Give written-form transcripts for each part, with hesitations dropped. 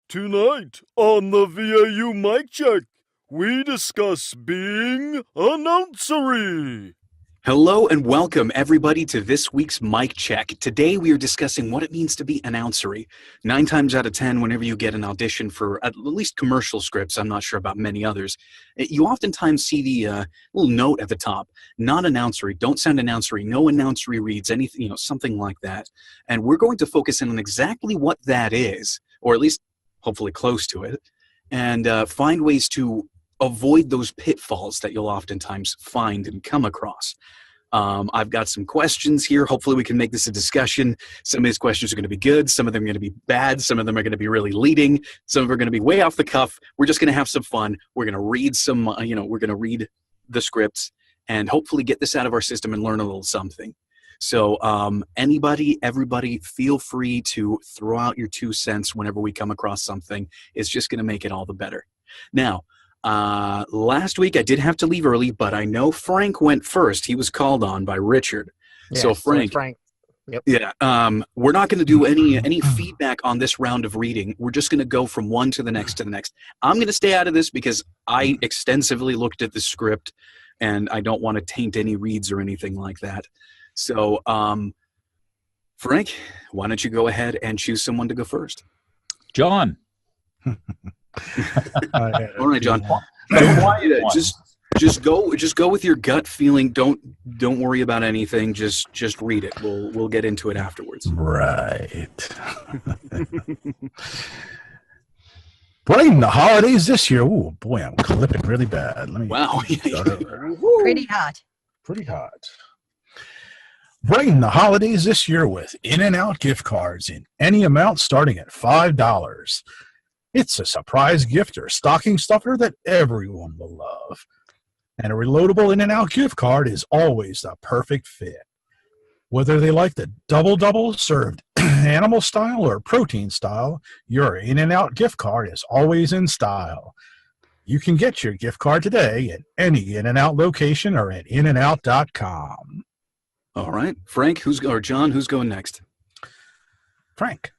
Tonight on the VAU Mic Check, we discuss being announcery. Hello and welcome everybody to this week's Mic Check. Today we are discussing what it means to be announcery. 9 times out of 10, whenever you get an audition for at least commercial scripts, I'm not sure about many others, you oftentimes see the little note at the top, not announcery, don't sound announcery, no announcery reads, anything, something like that. And we're going to focus in on exactly what that is, or at least hopefully close to it, and find ways to avoid those pitfalls that you'll oftentimes find and come across. I've got some questions here. Hopefully we can make this a discussion. Some of these questions are going to be good. Some of them are going to be bad. Some of them are going to be really leading. Some of them are going to be way off the cuff. We're just going to have some fun. We're going to read some, we're going to read the scripts and hopefully get this out of our system and learn a little something. So anybody, everybody, feel free to throw out your 2 cents whenever we come across something. It's just going to make it all the better. Now, last week I did have to leave early, but I know Frank went first. He was called on by Richard. Yes, so Frank, Yep. Yeah, we're not going to do any feedback on this round of reading. We're just going to go from one to the next to the next. I'm going to stay out of this because I extensively looked at the script and I don't want to taint any reads or anything like that. So, Frank, why don't you go ahead and choose someone to go first? John. All right, John. Just go with your gut feeling. Don't worry about anything. Just read it. We'll get into it afterwards. Right. Brighten the holidays this year. Oh boy, I'm clipping really bad. Wow. Pretty hot. Pretty hot. Brighten the holidays this year with In-N-Out gift cards in any amount starting at $5. It's a surprise gift or stocking stuffer that everyone will love. And a reloadable In-N-Out gift card is always the perfect fit. Whether they like the double served animal style or protein style, your In-N-Out gift card is always in style. You can get your gift card today at any In-N-Out location or at inandout.com. All right. Frank, John, who's going next? Frank.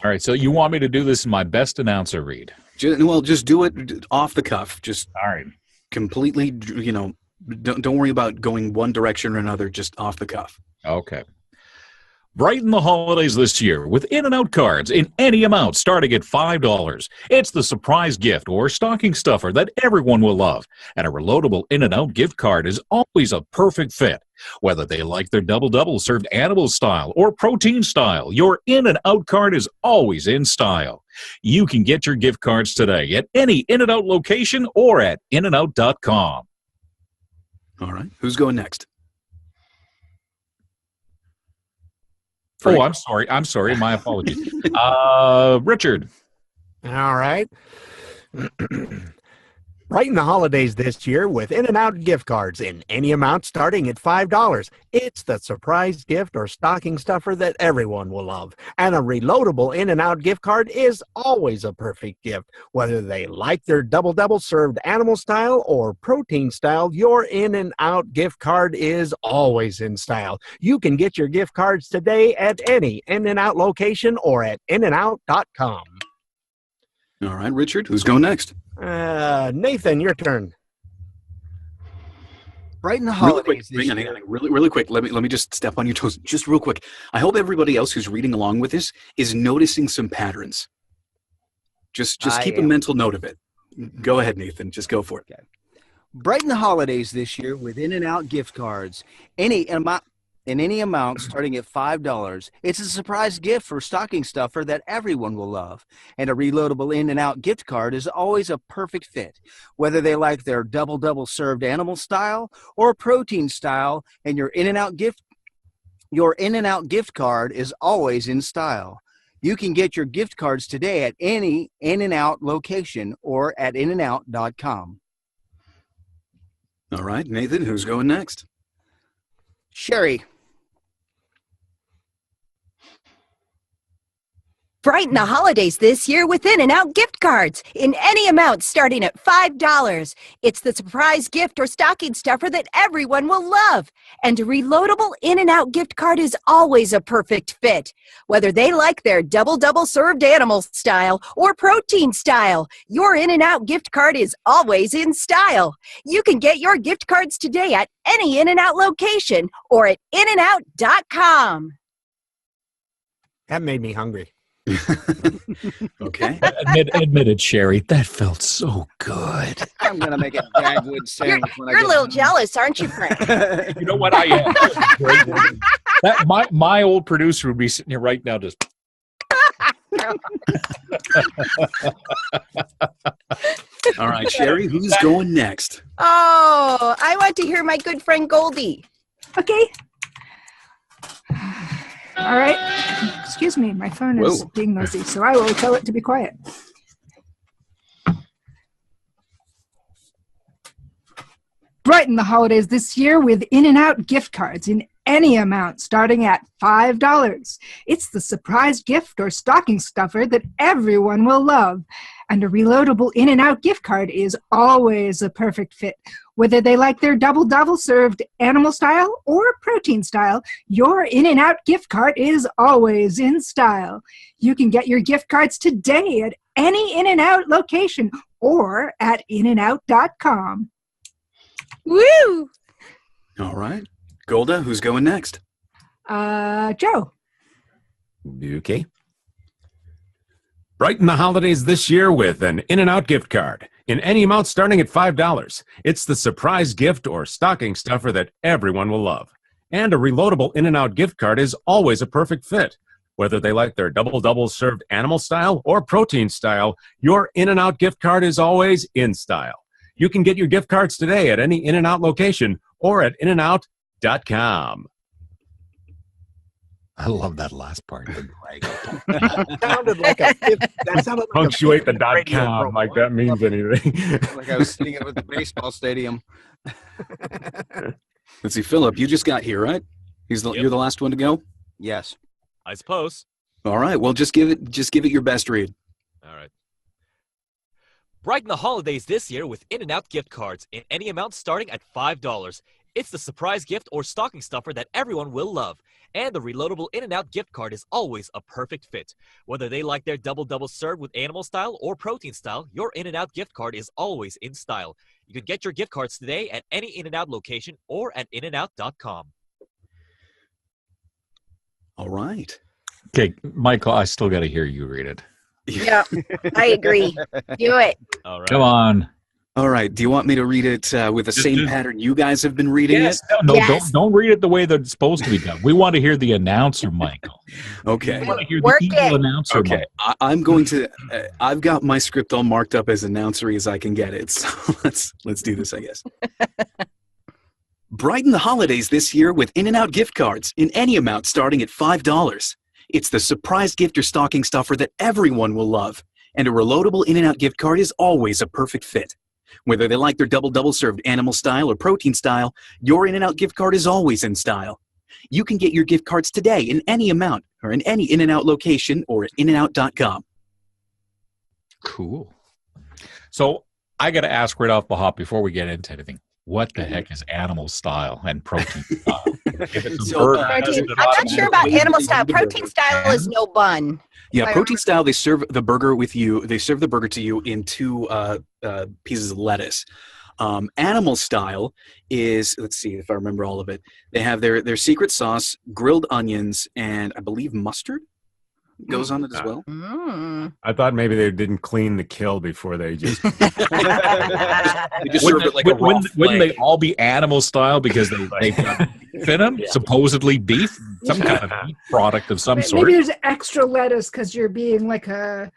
All right, so you want me to do this in my best announcer read? Just do it off the cuff. Just all right. Completely, don't worry about going one direction or another, just off the cuff. Okay. Brighten the holidays this year with In-N-Out cards in any amount starting at $5. It's the surprise gift or stocking stuffer that everyone will love. And a reloadable In-N-Out gift card is always a perfect fit. Whether they like their double served animal style or protein style, your In-N-Out card is always in style. You can get your gift cards today at any In-N-Out location or at inandout.com. All right. Who's going next? Frank. Oh, I'm sorry. My apologies. Richard. All right. Brighten the holidays this year with In-N-Out gift cards in any amount starting at $5. It's the surprise gift or stocking stuffer that everyone will love. And a reloadable In-N-Out gift card is always a perfect gift. Whether they like their double served animal style or protein style, your In-N-Out gift card is always in style. You can get your gift cards today at any In-N-Out location or at inandout.com. All right, Richard, who's going next? Nathan, your turn. Brighten the holidays. Really quick. Let me just step on your toes, just real quick. I hope everybody else who's reading along with this is noticing some patterns. Just keep a mental note of it. Go ahead, Nathan. Just go for it. Okay. Brighten the holidays this year with In-N-Out gift cards. In any amount starting at $5. It's a surprise gift for stocking stuffer that everyone will love. And a reloadable In-N-Out gift card is always a perfect fit. Whether they like their double served animal style or protein style, and your In-N-Out gift card is always in style. You can get your gift cards today at any In-N-Out location or at inandout.com. All right, Nathan, who's going next? Sherry. Brighten the holidays this year with In-N-Out gift cards in any amount starting at $5. It's the surprise gift or stocking stuffer that everyone will love. And a reloadable In-N-Out gift card is always a perfect fit. Whether they like their double served animal style or protein style, your In-N-Out gift card is always in style. You can get your gift cards today at any In-N-Out location or at inandout.com. That made me hungry. Okay. Admit it, Sherry. That felt so good. I'm gonna make a Dagwood sandwich when I You're get a little home. jealous, aren't you, Frank? You know what I am? My old producer would be sitting here right now just. All right, Sherry, who's going next? Oh, I want to hear my good friend Goldie. Okay. All right. Excuse me, my phone is Whoa. being nosy, so I will tell it to be quiet. Brighten the holidays this year with In-N-Out gift cards in any amount starting at $5. It's the surprise gift or stocking stuffer that everyone will love. And a reloadable In-N-Out gift card is always a perfect fit. Whether they like their double served animal style or protein style, your In-N-Out gift card is always in style. You can get your gift cards today at any In-N-Out location or at inandout.com. Woo! All right. Golda, who's going next? Joe. Okay. Brighten the holidays this year with an In-N-Out gift card in any amount starting at $5. It's the surprise gift or stocking stuffer that everyone will love. And a reloadable In-N-Out gift card is always a perfect fit. Whether they like their double served animal style or protein style, your In-N-Out gift card is always in style. You can get your gift cards today at any In-N-Out location or at inandout.com. I love that last part. Sounded like that sounded like Punctuate the radio .com promo. like that means anything. Like I was sitting at the baseball stadium. Let's see, Philip, you just got here, right? You're the last one to go? Yes. I suppose. All right, well, just give it your best read. All right. Brighten the holidays this year with In-N-Out gift cards in any amount starting at $5. It's the surprise gift or stocking stuffer that everyone will love. And the reloadable In-N-Out gift card is always a perfect fit. Whether they like their double served with animal style or protein style, your In-N-Out gift card is always in style. You can get your gift cards today at any In-N-Out location or at inandout.com. All right. Okay, Michael, I still got to hear you read it. Yeah, I agree. Do it. All right. Come on. All right. Do you want me to read it with the same pattern you guys have been reading Yes. it? No, Yes. don't read it the way that it's supposed to be done. We want to hear the announcer, Michael. Okay. We want to hear Work the evil it. announcer, Okay. Michael. I'm going to. I've got my script all marked up as announcery as I can get it. So let's do this, I guess. Brighten the holidays this year with In-N-Out gift cards in any amount starting at $5. It's the surprise gift or stocking stuffer that everyone will love. And a reloadable In-N-Out gift card is always a perfect fit. Whether they like their double served animal style or protein style, your In-N-Out gift card is always in style. You can get your gift cards today in any amount or in any In-N-Out location or at inandout.com. Cool. So I got to ask right off the hop before we get into anything. What the heck is animal style and protein style? If it's a So, bird, protein- does Protein. it I'm not sure about automatically animal do style. the Protein burger? style is no bun. Yeah, I protein style, they serve the burger with you. They serve the burger to you in two pieces of lettuce. Animal style is, let's see if I remember all of it. They have their secret sauce, grilled onions, and I believe mustard goes on it as well. Mm. I thought maybe they didn't clean the kill before they just. They just serve it like a raw wouldn't they flank. all be animal style because they've got beef in them? Supposedly beef, some kind of meat product of some sort. Maybe there's extra lettuce because you're being like a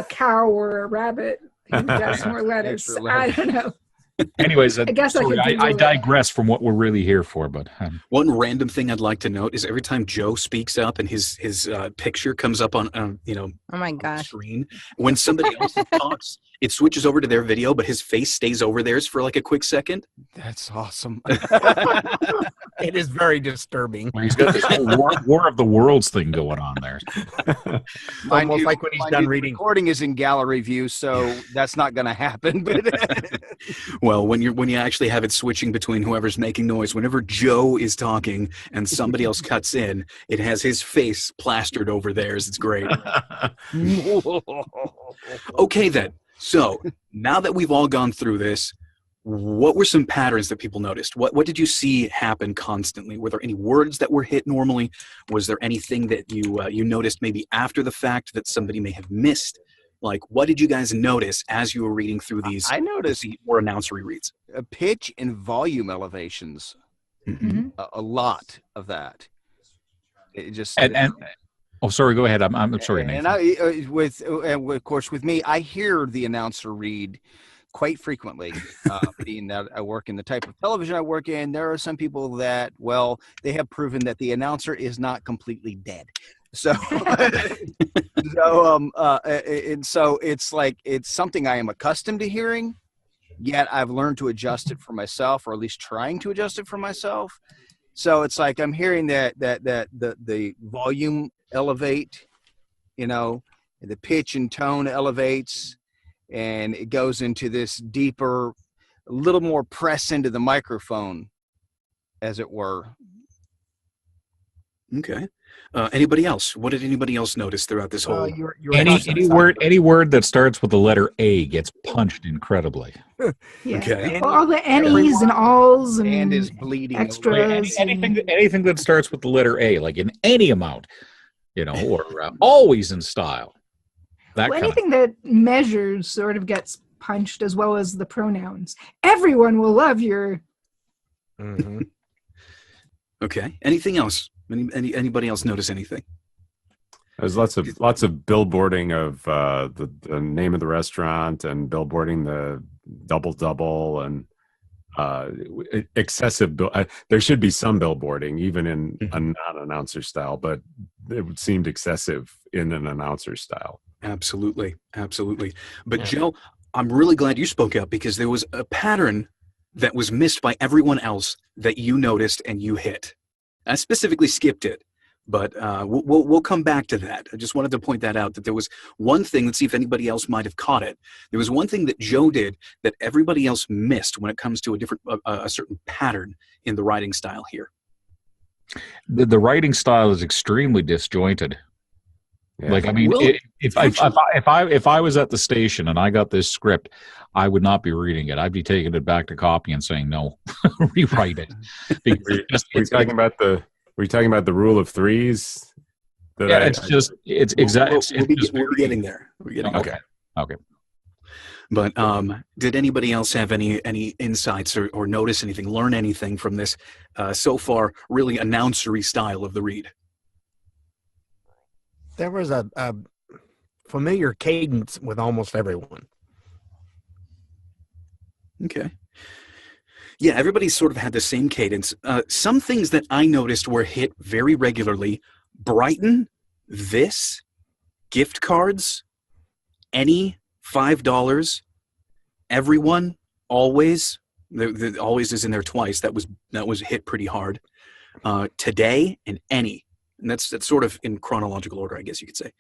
cow or a rabbit who does more lettuce. Extra I lettuce. don't know. Anyways, I guess I sorry, could I Google it. digress from what we're really here for. But One random thing I'd like to note is every time Joe speaks up and his picture comes up on Oh my on the gosh. screen, when somebody else talks, it switches over to their video, but his face stays over theirs for like a quick second. That's awesome. It is very disturbing. he's got this whole war of the worlds thing going on there. Mind Almost you- like when he's mind done you, the reading. recording is in gallery view, so that's not going to happen. But Well, when you actually have it switching between whoever's making noise, whenever Joe is talking and somebody else cuts in, it has his face plastered over theirs. It's great. Okay, then. So now that we've all gone through this, what were some patterns that people noticed? What did you see happen constantly? Were there any words that were hit normally? Was there anything that you noticed maybe after the fact that somebody may have missed? Like, what did you guys notice as you were reading through these? I noticed more announcery reads. pitch and volume elevations. Mhm. A lot of that. It just And oh, sorry, go ahead. I'm sorry, Nathan. And I of course with me, I hear the announcer read quite frequently. Being that I work in the type of television I work in, there are some people that, well, they have proven that the announcer is not completely dead. So, so it's like it's something I am accustomed to hearing. Yet I've learned to adjust it for myself, or at least trying to adjust it for myself. So it's like I'm hearing that the volume elevate, the pitch and tone elevates, and it goes into this deeper, a little more press into the microphone, as it were. Okay. Anybody else? What did anybody else notice throughout this whole? Any word that starts with the letter A gets punched incredibly. Yeah. Okay. Well, all the Annies and alls And is and bleeding. extras. Anything that starts with the letter A, like in any amount, or always in style. That Well, kind of anything that measures sort of gets punched, as well as the pronouns. Everyone will love your. Mhm. Okay. Anything else? Anybody else notice anything? There's lots of billboarding of the name of the restaurant and billboarding the double and excessive. There should be some billboarding, even in a non-announcer style, but it seemed excessive in an announcer style. Absolutely. But Joe, I'm really glad you spoke up, because there was a pattern that was missed by everyone else that you noticed and you hit. I specifically skipped it, but we'll come back to that. I just wanted to point that out, that there was one thing. Let's see if anybody else might have caught it. There was one thing that Joe did that everybody else missed when it comes to a certain pattern in the writing style here. the writing style is extremely disjointed. Yeah. Like, I mean, Well, if I was at the station and I got this script, I would not be reading it. I'd be taking it back to copy and saying, no, rewrite it. Were you talking about the rule of threes? It's exactly. We'll be getting there. We're getting Okay. Okay. But did anybody else have any insights or notice anything, learn anything from this so far really announcery style of the read? There was a familiar cadence with almost everyone. Okay. Yeah, everybody sort of had the same cadence. Some things that I noticed were hit very regularly: Brighton, this, gift cards, any, $5, everyone, always. The always is in there twice. That was hit pretty hard. Today and any. And that's sort of in chronological order, I guess you could say.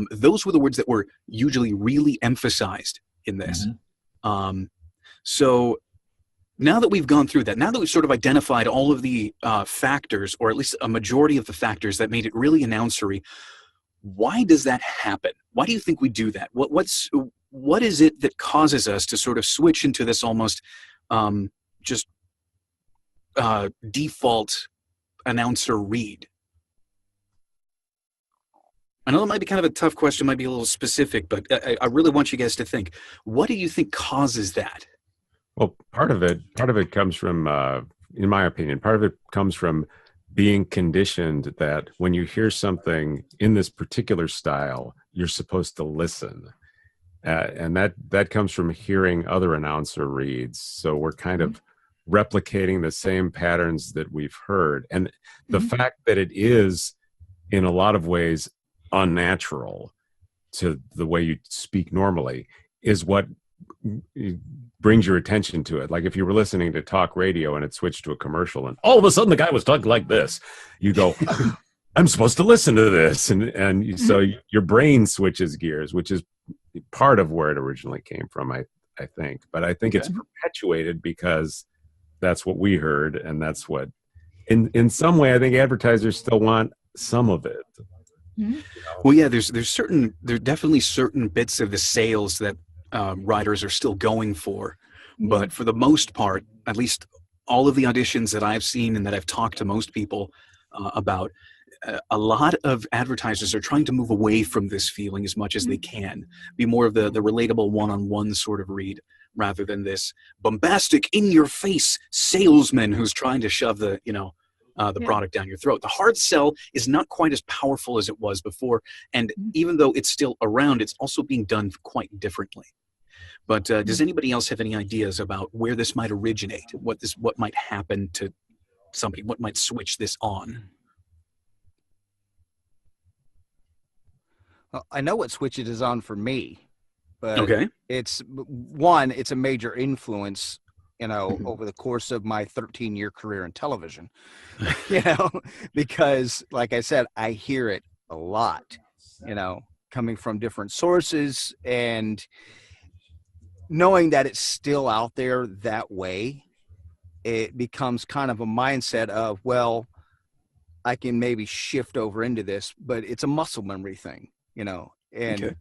Those were the words that were usually really emphasized in this. So now that we've gone through that, now that we've sort of identified all of the factors, or at least a majority of the factors that made it really announcery, why does that happen? Why do you think we do that? What is it that causes us to sort of switch into this almost just default announcer read? I know it might be kind of a tough question, might be a little specific, but I really want you guys to think. What do you think causes that? Well, part of it comes from, in my opinion, part of it comes from being conditioned that when you hear something in this particular style, you're supposed to listen. and that comes from hearing other announcer reads. So we're kind of replicating the same patterns that we've heard, and the fact that it is in a lot of ways unnatural to the way you speak normally is what brings your attention to it. Like if you were listening to talk radio and it switched to a commercial and all of a sudden the guy was talking like this, you go, I'm supposed to listen to this. And so your brain switches gears, which is part of where it originally came from, I think. But I think it's perpetuated because that's what we heard. And that's what, in some way, I think advertisers still want some of it. Well, yeah, there are definitely certain bits of the sales that writers are still going for. But for the most part, at least all of the auditions that I've seen and that I've talked to most people about, a lot of advertisers are trying to move away from this feeling as much as they can, be more of the relatable one-on-one sort of read, rather than this bombastic, in-your-face salesman who's trying to shove the product down your throat. The hard sell is not quite as powerful as it was before, and even though it's still around, it's also being done quite differently. But does anybody else have any ideas about where this might originate? What might happen to somebody? What might switch this on? Well, I know what switches is on for me, but it's a major influence, over the course of my 13-year career in television, because like I said, I hear it a lot, coming from different sources, and knowing that it's still out there that way, it becomes kind of a mindset of, well, I can maybe shift over into this, but it's a muscle memory thing, and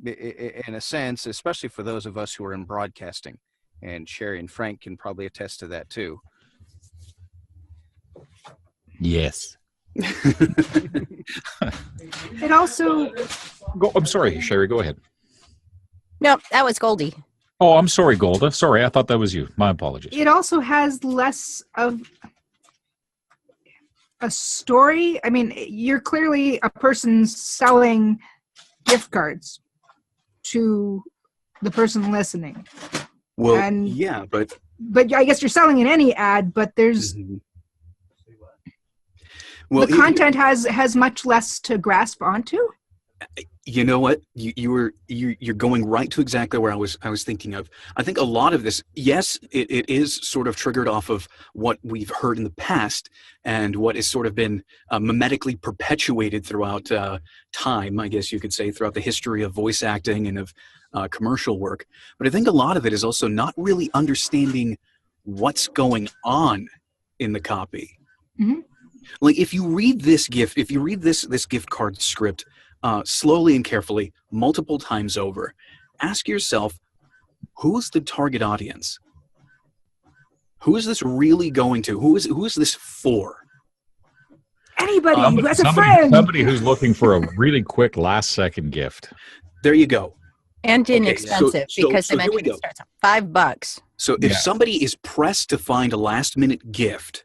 in a sense, especially for those of us who are in broadcasting, and Sherry and Frank can probably attest to that too. Yes. It also... I'm sorry, Sherry, go ahead. No, that was Goldie. Oh, I'm sorry, Golda. Sorry, I thought that was you. My apologies. It also has less of a story. I mean, you're clearly a person selling gift cards to the person listening. Well, and, yeah, but I guess you're selling in any ad, but there's the content has much less to grasp onto. You know what? You're going right to exactly where I was thinking of. I think a lot of this, yes, it is sort of triggered off of what we've heard in the past and what has sort of been mimetically perpetuated throughout time, I guess you could say, throughout the history of voice acting and of commercial work. But I think a lot of it is also not really understanding what's going on in the copy. Like if you read this gift card script slowly and carefully, multiple times over, ask yourself, who's the target audience? Who is this really going to? Who is this for? Anybody who has a friend. Somebody who's looking for a really quick last-second gift. There you go. And inexpensive, because they mentioned it starts at $5. So if somebody is pressed to find a last-minute gift,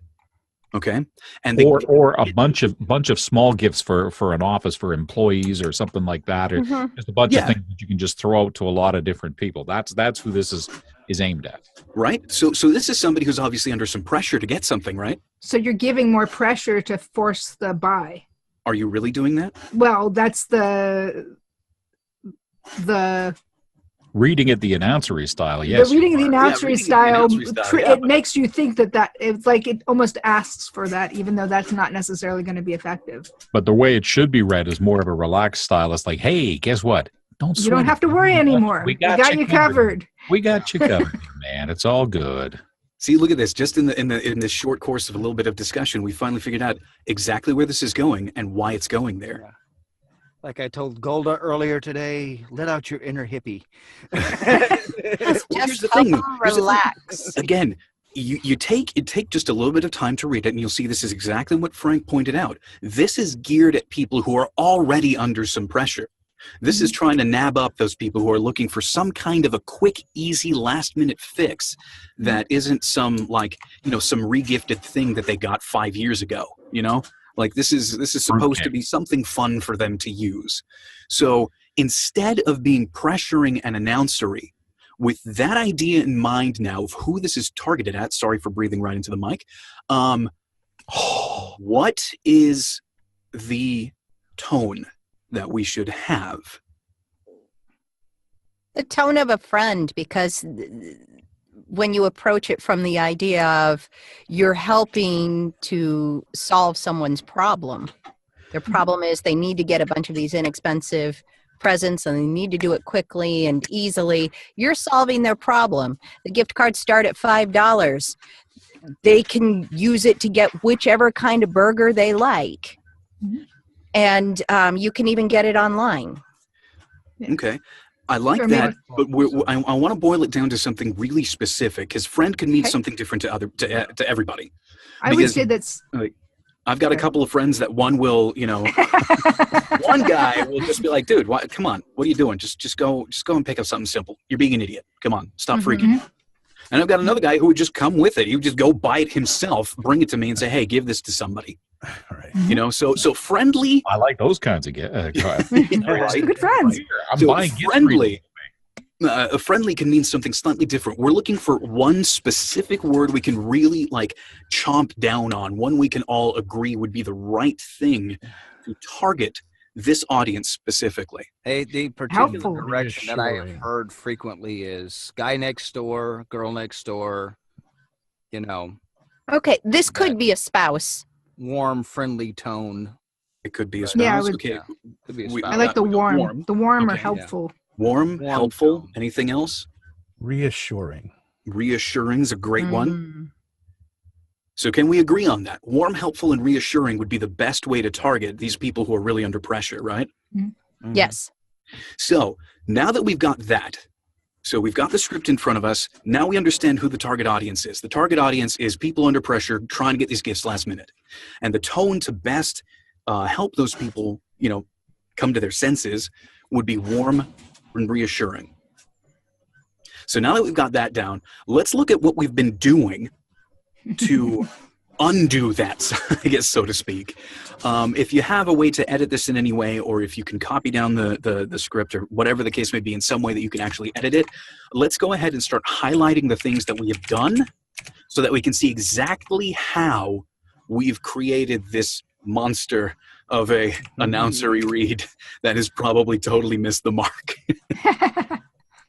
and or a bunch of small gifts for an office for employees or something like that, or just a bunch of things that you can just throw out to a lot of different people. That's who this is aimed at, right? So this is somebody who's obviously under some pressure to get something, right? So you're giving more pressure to force the buy. Are you really doing that? Well, that's the reading it the announcery style. Yes, the reading the announcery style. It makes you think that it's like it almost asks for that, even though that's not necessarily going to be effective. But the way it should be read is more of a relaxed style. It's like, hey, guess what? You don't have to worry anymore. We got you covered. We got you covered, man. It's all good. See, look at this. Just in the short course of a little bit of discussion, we finally figured out exactly where this is going and why it's going there. Yeah. Like I told Golda earlier today, let out your inner hippie. Just relax. Again, you take just a little bit of time to read it, and you'll see this is exactly what Frank pointed out. This is geared at people who are already under some pressure. This is trying to nab up those people who are looking for some kind of a quick, easy, last-minute fix that isn't some some regifted thing that they got 5 years ago. Like this is supposed to be something fun for them to use. So instead of being pressuring and announcery, with that idea in mind now of who this is targeted at, sorry for breathing right into the mic, what is the tone that we should have? The tone of a friend, because when you approach it from the idea of you're helping to solve someone's problem. Their problem is they need to get a bunch of these inexpensive presents and they need to do it quickly and easily. You're solving their problem. The gift cards start at $5. They can use it to get whichever kind of burger they like. And you can even get it online. Okay. I like that, but I want to boil it down to something really specific, because friend can mean something different to everybody. I would say that's... I've got a couple of friends that one will, one guy will just be like, dude, come on, what are you doing? Just go and pick up something simple. You're being an idiot. Come on, stop freaking out. And I've got another guy who would just come with it. He would just go buy it himself, bring it to me and say, hey, give this to somebody. Right. So friendly. I like those kinds of cards. Right. Good friends. I'm buying friendly. Friendly can mean something slightly different. We're looking for one specific word we can really chomp down on, one we can all agree would be the right thing to target this audience specifically. The particular direction that I have heard frequently is guy next door, girl next door, Okay, this could be a spouse. Warm, friendly tone. It could be a spouse. Yeah, Could be a spouse. I like the warm. The warm are helpful. Warm, helpful. Tone. Anything else? Reassuring. Reassuring is a great one. So can we agree on that? Warm, helpful, and reassuring would be the best way to target these people who are really under pressure, right? Yes. So now that we've got that, so we've got the script in front of us, now we understand who the target audience is. The target audience is people under pressure trying to get these gifts last minute. And the tone to best help those people, come to their senses would be warm and reassuring. So now that we've got that down, let's look at what we've been doing to undo that, I guess, so to speak. If you have a way to edit this in any way, or if you can copy down the script or whatever the case may be in some way that you can actually edit it, let's go ahead and start highlighting the things that we have done so that we can see exactly how we've created this monster of a announcery read that has probably totally missed the mark.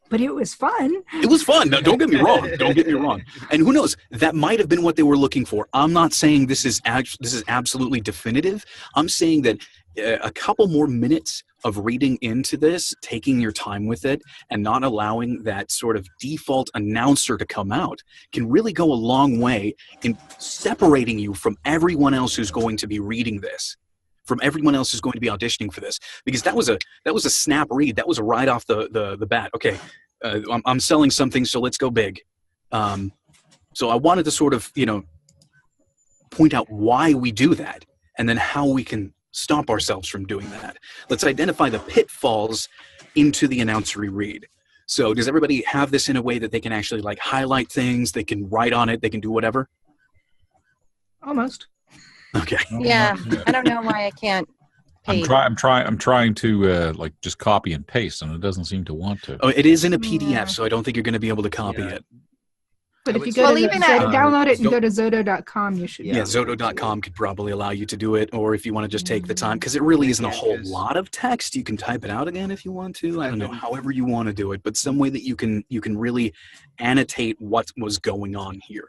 But it was fun. It was fun. No, don't get me wrong. Don't get me wrong. And who knows? That might have been what they were looking for. I'm not saying this is absolutely definitive. I'm saying that a couple more minutes of reading into this, taking your time with it, and not allowing that sort of default announcer to come out can really go a long way in separating you from everyone else who's going to be reading this, from everyone else who's going to be auditioning for this. Because that was a snap read. That was a right off the bat. Okay, I'm selling something, so let's go big. So I wanted to sort of, point out why we do that, and then how we can stop ourselves from doing that. Let's identify the pitfalls into the announcery read. So does everybody have this in a way that they can actually highlight things, they can write on it, they can do whatever? Almost. Okay. Yeah, I don't know why I can't. I'm trying to just copy and paste, and it doesn't seem to want to. Oh, it is in a PDF, so I don't think you're going to be able to copy it. But if you go download it and go to Zodo.com, you should. Yeah, Zodo.com could probably allow you to do it, or if you want to just take the time, because it really isn't a whole lot of text. You can type it out again if you want to. I don't know, however you want to do it, but some way that you can really annotate what was going on here.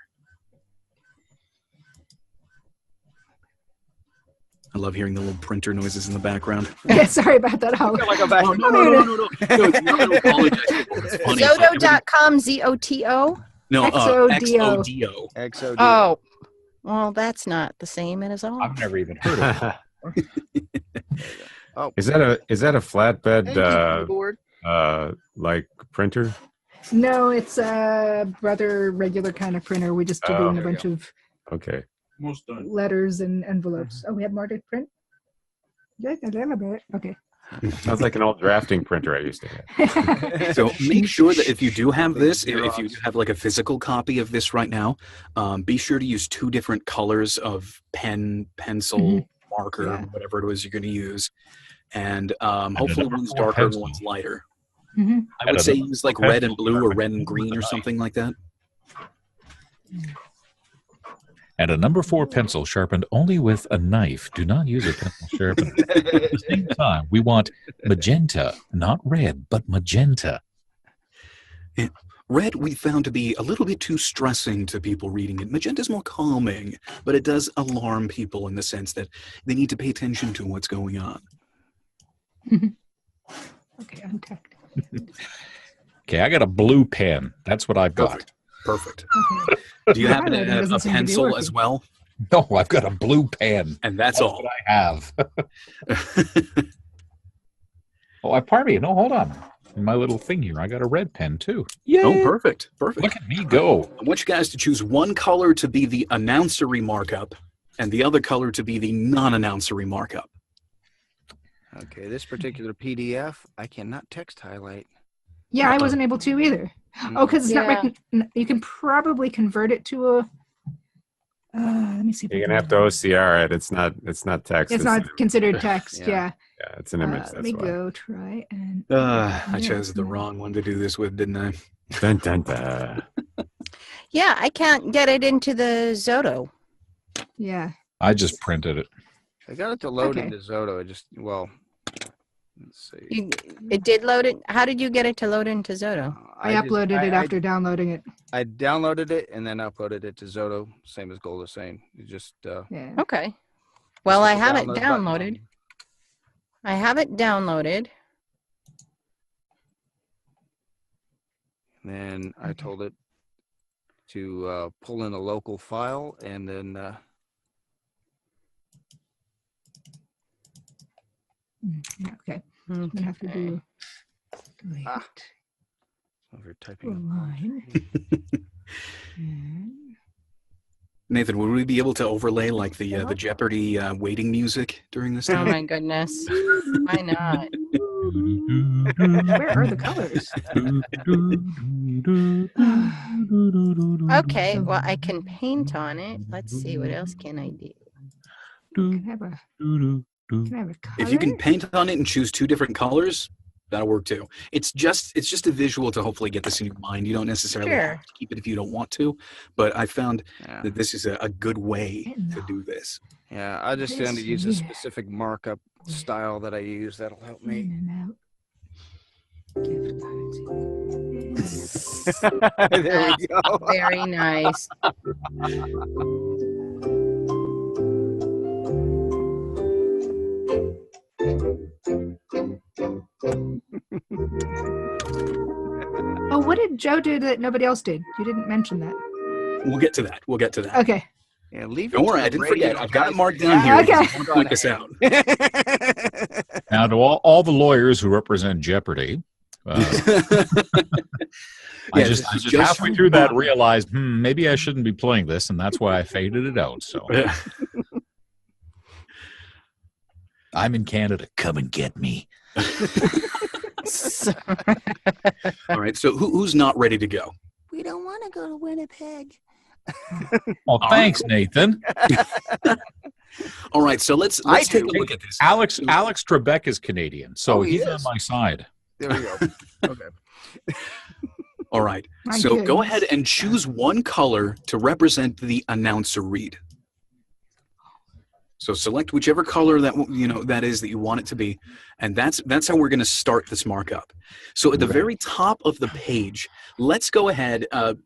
I love hearing the little printer noises in the background. Yeah, sorry about that. No. Zodo.com, Z-O-T-O? No, XODO. XODO. Oh, well, that's not the same as all. I've never even heard of it. Is that a flatbed printer? No, it's a rather regular kind of printer. We just are doing a bunch of letters and envelopes. Oh, we have more to print? Yeah, a little bit. Okay. Sounds like an old drafting printer I used to have. So make sure that if you do have this, if you have a physical copy of this right now, be sure to use 2 different colors of pen, pencil, marker, whatever it was you're going to use. and And hopefully number one's 4 darker and pencil. one's lighter. Mm-hmm. I would And say another use like 4 red and pencil blue or sharpened red and only with green a or knife. something like that. And a number 4 pencil sharpened only with a knife. Do not use a pencil sharpener. At the same time, we want magenta, not red, but magenta. Red we found to be a little bit too stressing to people reading it. Magenta's more calming, but it does alarm people in the sense that they need to pay attention to what's going on. Okay, untucked. Okay, I got a blue pen. That's what I've got. Perfect. Perfect. Okay. Do you have Highlighting a doesn't seem to be pencil as working. well? No, I've got a blue pen. And that's That's all. what I have. Oh, pardon me. No, hold on. In my little thing here, I got a red pen too. Yay! Oh, perfect. Perfect. Look at me go. I want you guys to choose one color to be the announcery markup and the other color to be the non-announcery markup. Okay, this particular PDF, I cannot text highlight. Yeah, I wasn't able to either. Oh, because it's not Yeah. written. You can probably convert it to a. Let me see. If I You're can- gonna have to OCR it. It's not text. It's not considered text. Yeah. Yeah. Yeah, it's an image. Let That's me why. go try and. I chose the wrong one to do this with, didn't I? Dun, dun, dun. Yeah, I can't get it into the Zoto. Yeah. I just printed it. I got it to load Okay. into Zoto. It just, well, let's see. It did load it. How did you get it to load into Zoto? I just- uploaded it I- after downloading it. I downloaded it and then uploaded it to Zoto, same as Gold is saying. You just Yeah. Okay. Well, I hit the have it download button downloaded. on- I have it downloaded. Then I told it to pull in a local file and then Yeah, okay. I'm gonna have to do. Delete. Ah. over typing. Line. And- Nathan, would we be able to overlay like the Jeopardy waiting music during this Oh time? my goodness. Why not? Where are the colors? Okay, well, I can paint on it. Let's see, what else can I do? Can I have a, can I have a color? If you can paint on it and choose 2 different colors, that'll work too. It's just a visual to hopefully get this in your mind. You don't necessarily Sure. have to keep it if you don't want to, but I found Yeah, that this is a good way to do this. yeah. I just going to This use a here. specific markup style that I use. That'll help me. In and out. Gift cards. There we go. Very nice. Oh, what did Joe do that nobody else did? You didn't mention that. We'll get to that. We'll get to that. Okay. Yeah, leave Don't it to worry, the I didn't radio forget. I've got it guys. marked down here. Okay. because I want to point this out. Now, to all the lawyers who represent Jeopardy, I Yeah, just this is just halfway through that realized, maybe I shouldn't be playing this, and that's why I faded it out. So I'm in Canada. Come and get me. All right. So who's not ready to go? We don't want to go to Winnipeg. Oh, thanks, Nathan. All right. So let's I take a do. look at this. Alex Trebek is Canadian, so Oh, he he's on is. my side. There we go. Okay. All right. My So go goodness. ahead and choose one color to represent the announcer read. So select whichever color that is that you want it to be, and that's how we're going to start this markup. So at the very top of the page, let's go ahead.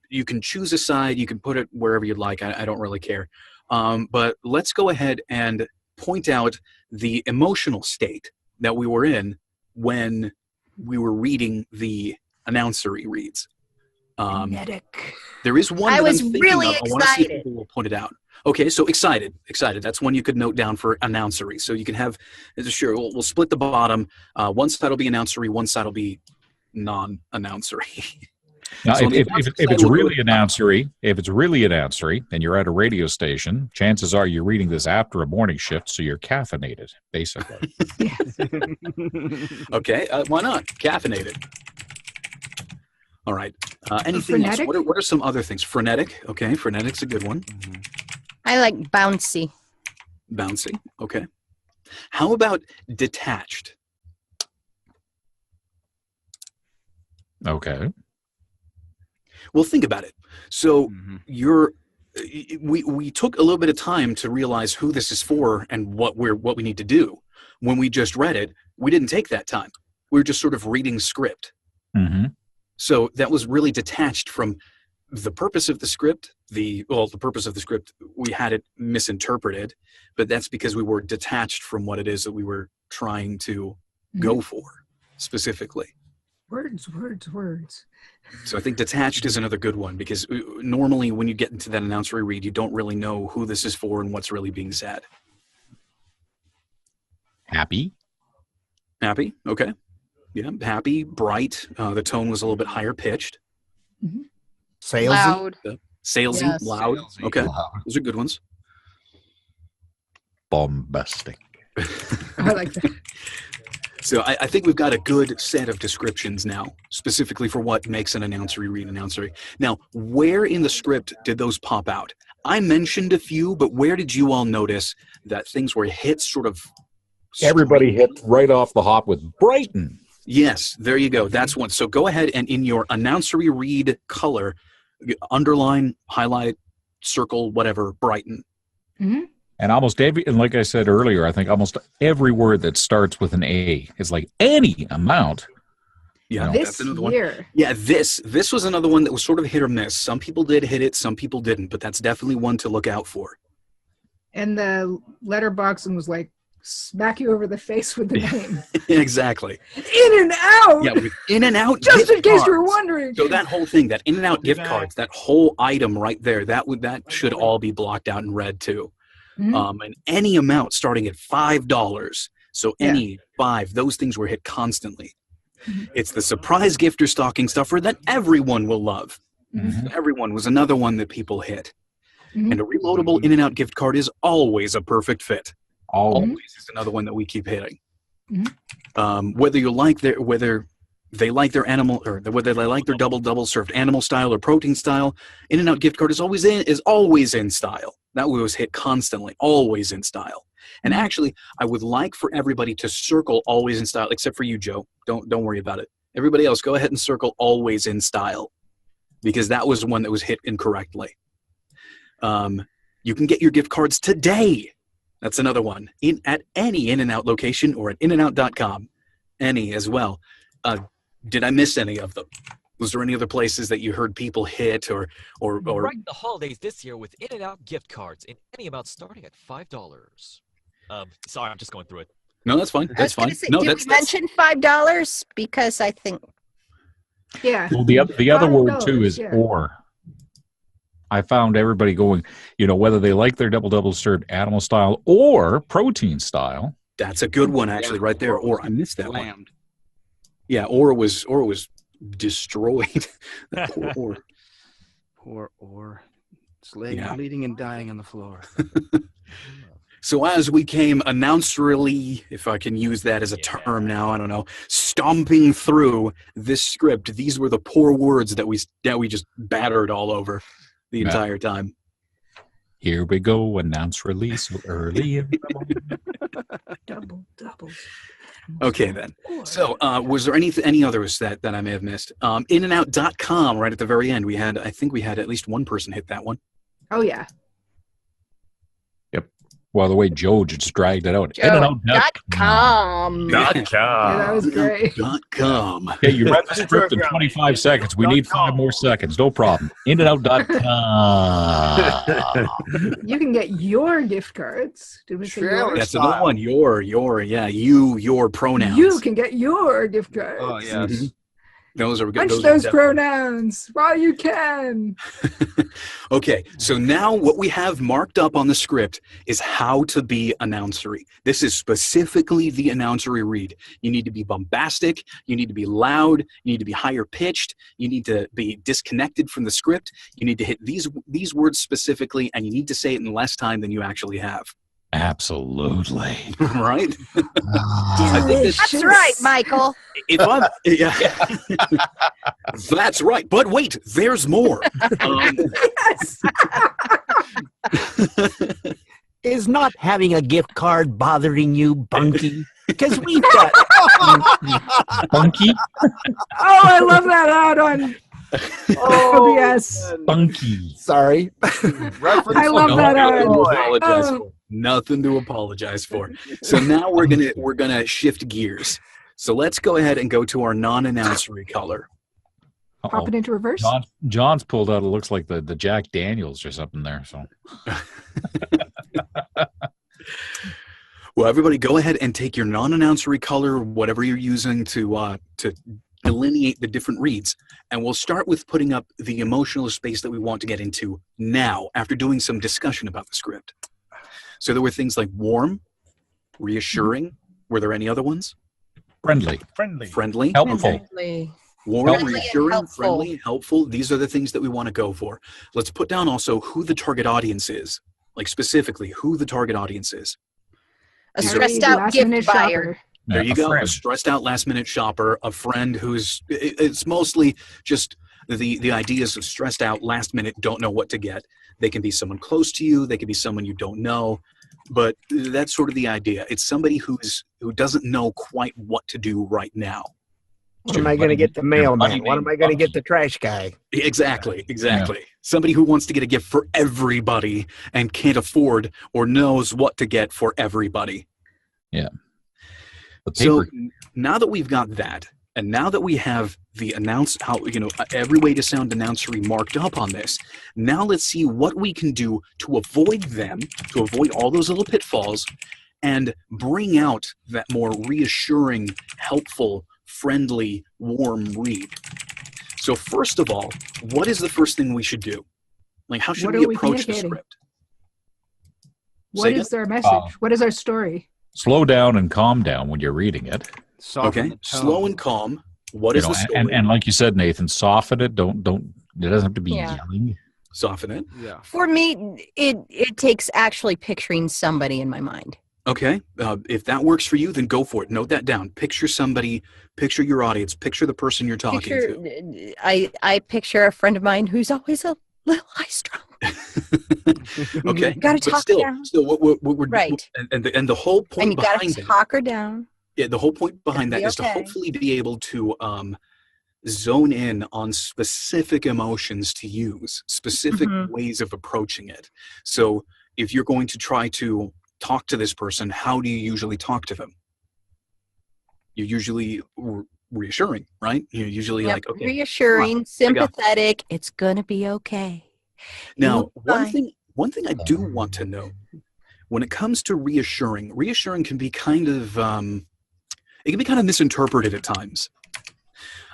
You can choose a side. You can put it wherever you'd like. I don't really care. But let's go ahead and point out the emotional state that we were in when we were reading the announcery reads. Kinetic. There is one I that was I'm thinking really of. I want to see if excited. people will point it out. Okay, so excited. That's one you could note down for announcery. So you can have, sure, we'll split the bottom. One side will be announcery, one side will be non-announcery. Now, So on the if opposite it's side, we'll do really an announcery, and you're at a radio station, chances are you're reading this after a morning shift, so you're caffeinated, basically. Okay, why not? Caffeinated. All right. Anything else? Frenetic? What are some other things? Frenetic. Okay, frenetic's a good one. I like bouncy. Bouncy. Okay. How about detached? Okay. Well, think about it. So Mhm. we took a little bit of time to realize who this is for and what we need to do. When we just read it, we didn't take that time. We were just sort of reading script. Mm-hmm. So that was really detached from the purpose of the script. The purpose of the script, we had it misinterpreted, but that's because we were detached from what it is that we were trying to go for specifically. Words, words, words. So I think detached is another good one, because normally when you get into that announcery read, you don't really know who this is for and what's really being said. Happy. Happy? Okay. Yeah, happy, bright. The tone was a little bit higher pitched. Salesy. Loud. Salesy, Yes. loud. Salesy. Okay. Loud. Those are good ones. Bombastic. I like that. So I think we've got a good set of descriptions now, specifically for what makes an announcery read announcery. Now, where in the script did those pop out? I mentioned a few, but where did you all notice that things were hit sort of... Everybody hit right off the hop with Brighton. Yes, there you go. That's one. So go ahead and in your announcery read color, underline, highlight, circle, whatever, brighten. And almost every, and like I said earlier, I think almost every word that starts with an A is like any amount. Yeah, No. that's This another one. year. Yeah, this was another one that was sort of hit or miss. Some people did hit it, some people didn't, but that's definitely one to look out for. And the letterboxing was like, smack you over the face with the name. Exactly. In and out! Yeah, with in and out. Just in gift case you were cards. wondering. So that whole thing, that in and out gift cards, that whole item right there, that should all be blocked out in red too. And any amount starting at $5. So any 5, those things were hit constantly. It's the surprise gift or stocking stuffer that everyone will love. Everyone was another one that people hit. And a reloadable in and out gift card is always a perfect fit. Always is another one that we keep hitting. Whether they like their animal, or whether they like their double served animal style or protein style, in and out gift card is always in style. That was hit constantly, always in style. And actually, I would like for everybody to circle always in style, except for you, Joe. Don't worry about it. Everybody else, go ahead and circle always in style, because that was one that was hit incorrectly. You can get your gift cards today. That's another one. At any In-N-Out location or at inandout.com. Any as well. Did I miss any of them? Was there any other places that you heard people hit or Brighten the holidays this year with In-N-Out gift cards in any amount starting at $5. Sorry, I'm just going through it. No, that's fine. I was That's gonna fine. say, No, did that's we mention $5? Because I think Yeah. Well, the other word too $5, is yeah. or. I found everybody going, whether they like their double served animal style or protein style. that's a good one actually, right there. Or I missed that one. Yeah, or it was destroyed. That poor or. Or it's laying bleeding and dying on the floor. So as we came announcerily, if I can use that as a term now, I don't know, stomping through this script, these were the poor words that we just battered all over the entire time. Here we go, announce release so early in the morning. Double. Okay, then. So was there any others that I may have missed? Inandout.com, right at the very end, I think we had at least one person hit that one. Oh, yeah. Well, the way Joe just dragged it out. Joe.com. Yeah, that was great. .com. Okay, you read the script in 25 seconds. We need 5 more seconds. No problem. Inandout.com. You can get your gift cards. Did we say yours? That's another one. Your pronouns. You can get your gift cards. Oh, yes. Mhm. Those are good. Punch those pronouns while you can. Okay, so now what we have marked up on the script is how to be announcery. This is specifically the announcery read. You need to be bombastic. You need to be loud. You need to be higher pitched. You need to be disconnected from the script. You need to hit these words specifically, and you need to say it in less time than you actually have. Absolutely. Right? I think That's right, Michael. If I'm, that's right. But wait, there's more. Yes. Is not having a gift card bothering you, Bunky? Because we've got Bunky? Oh, I love that add-on. Oh, yes. Bunky. Sorry. I love that Nothing to ad. apologize Oh. for. Nothing to apologize for. So now we're gonna shift gears. So let's go ahead and go to our non-announcery color. Pop it into reverse. John's pulled out. It looks like the Jack Daniels or something there. So. Well, everybody, go ahead and take your non-announcery color, whatever you're using to delineate the different reads, and we'll start with putting up the emotional space that we want to get into now, after doing some discussion about the script. So there were things like warm, reassuring. Were there any other ones? Friendly. Friendly. Helpful. Friendly. Warm, Friendly and reassuring, helpful. friendly, helpful. These are the things that we want to go for. Let's put down also who the target audience is, like specifically who the target audience is. A These are- stressed out Last-minute gift buyer. shopper. There you go. A Friend. stressed out last minute shopper, a friend who's, it's mostly just the ideas of stressed out last minute, don't know what to get. They can be someone close to you. They can be someone you don't know, but that's sort of the idea. It's somebody who doesn't know quite what to do right now. What am I going to get the mailman? What am I going to get the trash guy? Exactly. Somebody who wants to get a gift for everybody and can't afford or knows what to get for everybody. Yeah. The So paper. now that we've got that, and now that we have the every way to sound announcery marked up on this, now let's see what we can do to avoid all those little pitfalls, and bring out that more reassuring, helpful, friendly, warm read. So first of all, what is the first thing we should do? Like, how should What we are we approach the communicating? script? What Say is our message? What is our story? Slow down and calm down when you're reading it. Okay, slow and calm. What You is know, the story? and like you said, Nathan, soften it. Don't. It doesn't have to be Yeah. yelling. Soften it. Yeah. For me, it takes actually picturing somebody in my mind. Okay, if that works for you, then go for it. Note that down. Picture somebody, picture your audience, picture the person you're talking to. I picture a friend of mine who's always a little high strung. Okay, Gotta but talk still, down. still, what we're Right. and the whole And point you gotta behind it, talk her down. yeah, the whole point behind that be is to okay. hopefully be able to zone in on specific emotions to use, specific Mhm. ways of approaching it. So if you're going to try to talk to this person, how do you usually talk to them? You're usually reassuring, right? You're usually Yep, like, okay. reassuring, sympathetic. It's gonna be okay. Now, You'll be fine. one thing I do want to know, when it comes to reassuring can be kind of it can be kind of misinterpreted at times.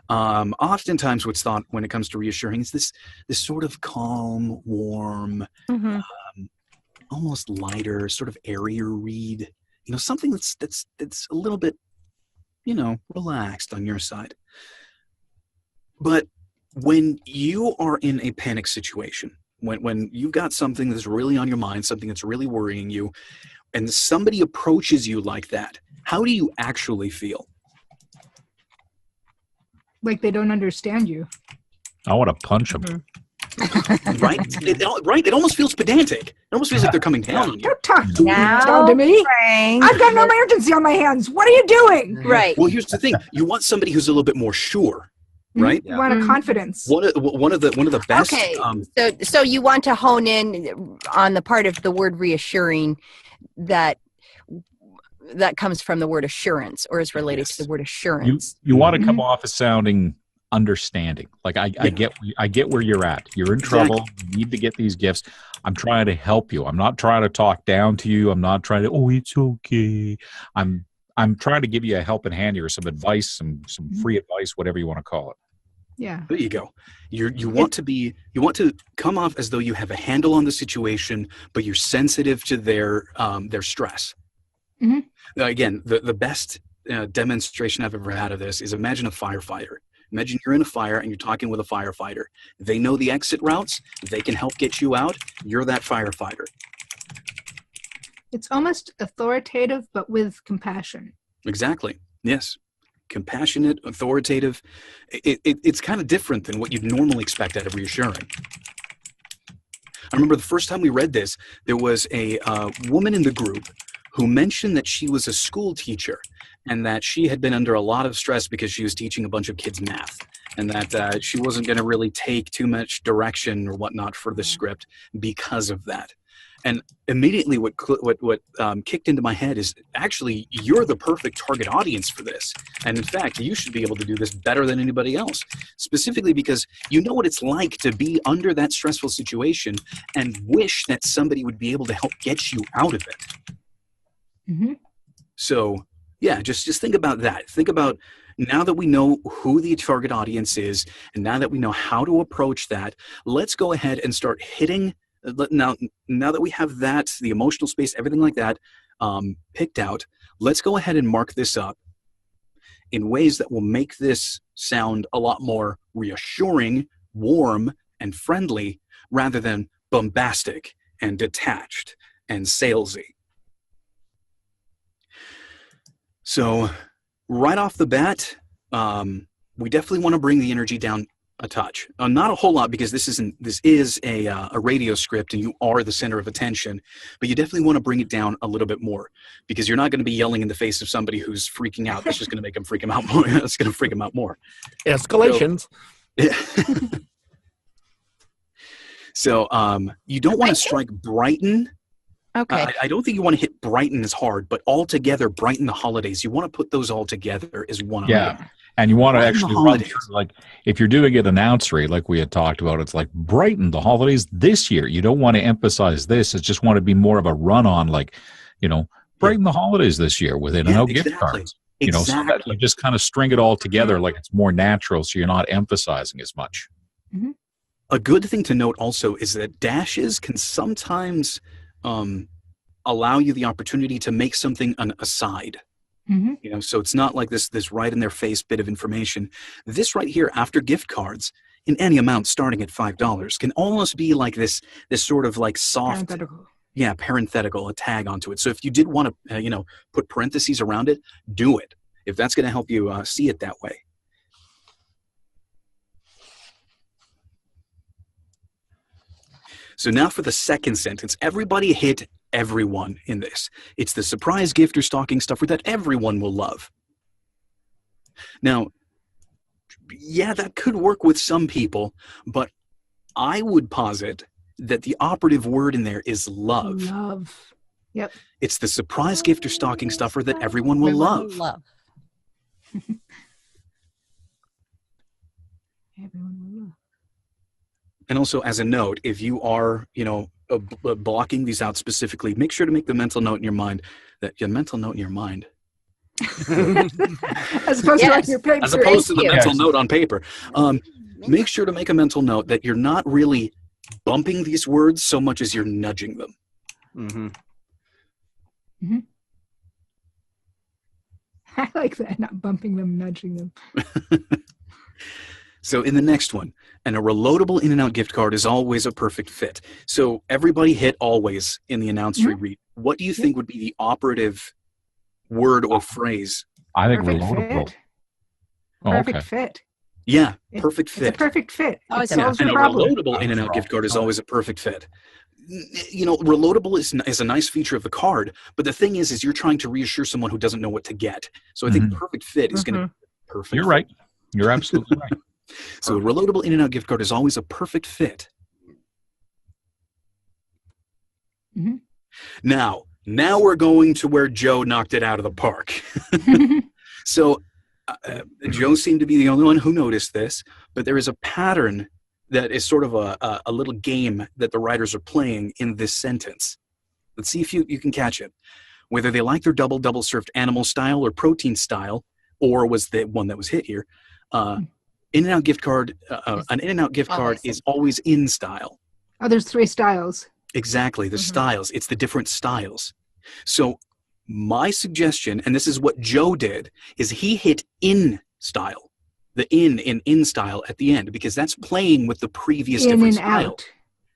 Oftentimes, what's thought when it comes to reassuring is this sort of calm, warm, Mhm. almost lighter, sort of airier read. You know, something that's a little bit, relaxed on your side. But when you are in a panic situation, when you've got something that's really on your mind, something that's really worrying you, and somebody approaches you like that, how do you actually feel? Like they don't understand you. I want to punch him. Mhm. Right? It almost feels pedantic. It almost feels like they're coming down on you. Don't talk to me. Now, Down to me. Frank. I've got an emergency on my hands. What are you doing? Right. Well, here's the thing: you want somebody who's a little bit more sure, right? You want a Mhm. confidence. One of the best. Okay. So you want to hone in on the part of the word reassuring that comes from the word assurance or is related Yes. to the word You assurance. want to come Mhm. off as sounding understanding. Like I get where you're at. You're in Exactly. trouble. You need to get these gifts. I'm trying to help you. I'm not trying to talk down to you. I'm not trying to, oh, it's okay. I'm trying to give you a helping hand here, some advice, some free advice, whatever you want to call it. Yeah. There you go. You want to come off as though you have a handle on the situation, but you're sensitive to their stress. Mhm. Now, again, the best demonstration I've ever had of this is imagine a firefighter. Imagine you're in a fire and you're talking with a firefighter. They know the exit routes. They can help get you out. You're that firefighter. It's almost authoritative, but with compassion. Exactly. Yes. Compassionate, authoritative. It's kind of different than what you'd normally expect out of reassuring. I remember the first time we read this, there was a woman in the group who mentioned that she was a school teacher and that she had been under a lot of stress because she was teaching a bunch of kids math, and that she wasn't going to really take too much direction or whatnot for the script because of that. And immediately what kicked into my head is, actually, you're the perfect target audience for this. And in fact, you should be able to do this better than anybody else, specifically because you know what it's like to be under that stressful situation and wish that somebody would be able to help get you out of it. Mm-hmm. So, yeah, just think about that. Think about, now that we know who the target audience is, and now that we know how to approach that, let's go ahead and start hitting. Now that we have that, the emotional space, everything like that picked out, let's go ahead and mark this up in ways that will make this sound a lot more reassuring, warm, and friendly, rather than bombastic and detached and salesy. So right off the bat, we definitely want to bring the energy down a touch. Not a whole lot, because this is a radio script and you are the center of attention, but you definitely want to bring it down a little bit more, because you're not going to be yelling in the face of somebody who's freaking out. That's just going to make them freak them out more. That's going to freak them out more. Escalations. So you don't want to strike brighten. Okay. I don't think you want to hit brighten as hard, but altogether brighten the holidays. You want to put those all together as one. Yeah. item. And you want to Brighten the actually run holidays. through, like, if you're doing an announcery, like we had talked about, it's like brighten the holidays this year. You don't want to emphasize this. It's just want to be more of a run on, like, brighten the holidays this year with In-N-Out gift cards. So that you just kind of string it all together like it's more natural, so you're not emphasizing as much. Mm-hmm. A good thing to note also is that dashes can sometimes allow you the opportunity to make something an aside. Mm-hmm. So it's not like this right in their face bit of information. This right here, after gift cards, in any amount starting at $5, can almost be like this sort of like soft, parenthetical, a tag onto it. So if you did want to, put parentheses around it, do it, if that's going to help you see it that way. So now for the second sentence, everybody hit everyone in this. It's the surprise gift or stocking stuffer that everyone will love. Now, yeah, that could work with some people, but I would posit that the operative word in there is love. Love. Yep. It's the surprise gift or stocking stuffer that everyone will love. Everyone will love. And also, as a note, if you are, blocking these out specifically, make sure to make the mental note in your mind that As opposed to on your paper. As opposed to the mental note on paper. Make sure to make a mental note that you're not really bumping these words so much as you're nudging them. Mm-hmm. Mm-hmm. I like that, not bumping them, nudging them. So in the next one, and a reloadable In-N-Out gift card is always a perfect fit. So everybody hit always in the announcery read. What do you think would be the operative word or phrase? I think Perfect reloadable. fit. Oh, Perfect okay. fit. Yeah, perfect fit. It's a perfect fit. Oh, It it's a solves And your a problem. reloadable In-N-Out gift card is always a perfect fit. Reloadable is a nice feature of the card, but the thing is you're trying to reassure someone who doesn't know what to get. So I think perfect fit is going to be perfect. You're right. You're absolutely right. So a reloadable In-N-Out gift card is always a perfect fit. Mm-hmm. Now we're going to where Joe knocked it out of the park. So Joe seemed to be the only one who noticed this, but there is a pattern that is sort of a little game that the writers are playing in this sentence. Let's see if you can catch it. Whether they like their double served animal style or protein style, or was the one that was hit here, In-N-Out gift card, an In-N-Out gift card is always in style. Oh, there's 3 styles. Exactly, the styles. It's the different styles. So my suggestion, and this is what Joe did, is he hit in style. The in style at the end, because that's playing with the previous In different and style. out.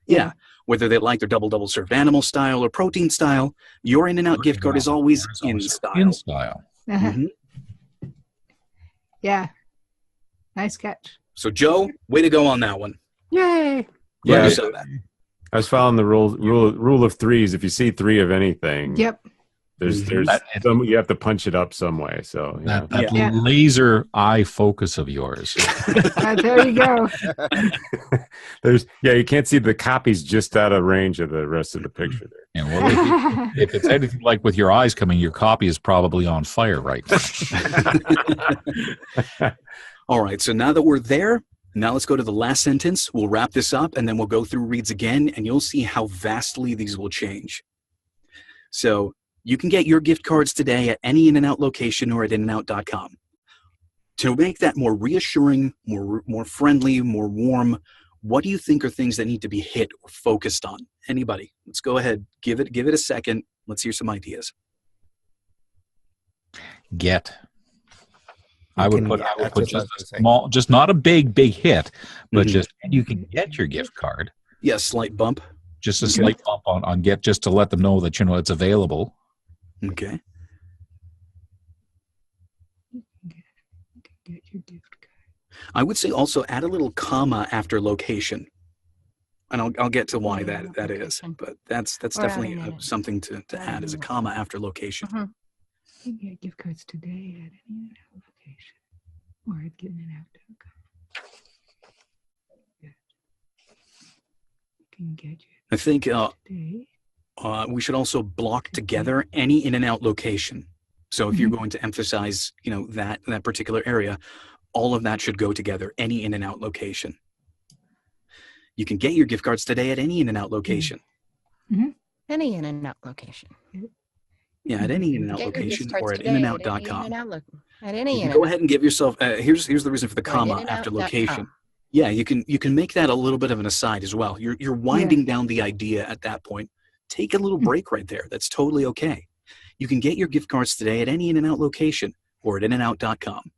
Yeah. Whether they like their double served animal style or protein style, your In-N-Out gift card is always in style. In style. Uh-huh. Mhm. Yeah. Nice catch. So Joe, way to go on that one. Yay. Glad Yeah. you saw that. I was following the rule of threes. If you see 3 of anything, Yep. there's some, you have to punch it up some way. So That Yeah. laser eye focus of yours. There you go. you can't see the copies just out of range of the rest of the picture there. Yeah, well, if it's anything like with your eyes coming, your copy is probably on fire right now. All right, so now that we're there, now let's go to the last sentence. We'll wrap this up, and then we'll go through reads again, and you'll see how vastly these will change. So you can get your gift cards today at any In-N-Out location or at inandout.com. To make that more reassuring, more friendly, more warm, what do you think are things that need to be hit or focused on? Anybody? Let's go ahead. Give it a second. Let's hear some ideas. Get. I would put that's what just I a was gonna say. small, just not a big hit, but just you can get your gift card. Yeah, slight bump. Just a slight bump on get, just to let them know that it's available. Okay. Get your gift card. I would say also add a little comma after location. And I'll get to why that is, but that's definitely something to add as a comma after location. You can get gift cards today at any location or at gettingout.com. You can get your I think today. we should also block together any In-N-Out location. So if you're going to emphasize, that particular area, all of that should go together. Any In-N-Out location. You can get your gift cards today at any In-N-Out location. Any In-N-Out location. Yeah, at any In-N-Out Get your gift location cards or at today inandout.com. At any You can In-N-Out. go ahead and give yourself. Here's the reason for the Or at comma after inandout.com. location. Yeah, you can make that a little bit of an aside as well. You're winding down the idea at that point. Take a little break right there. That's totally okay. You can get your gift cards today at any In-N-Out location or at inandout.com.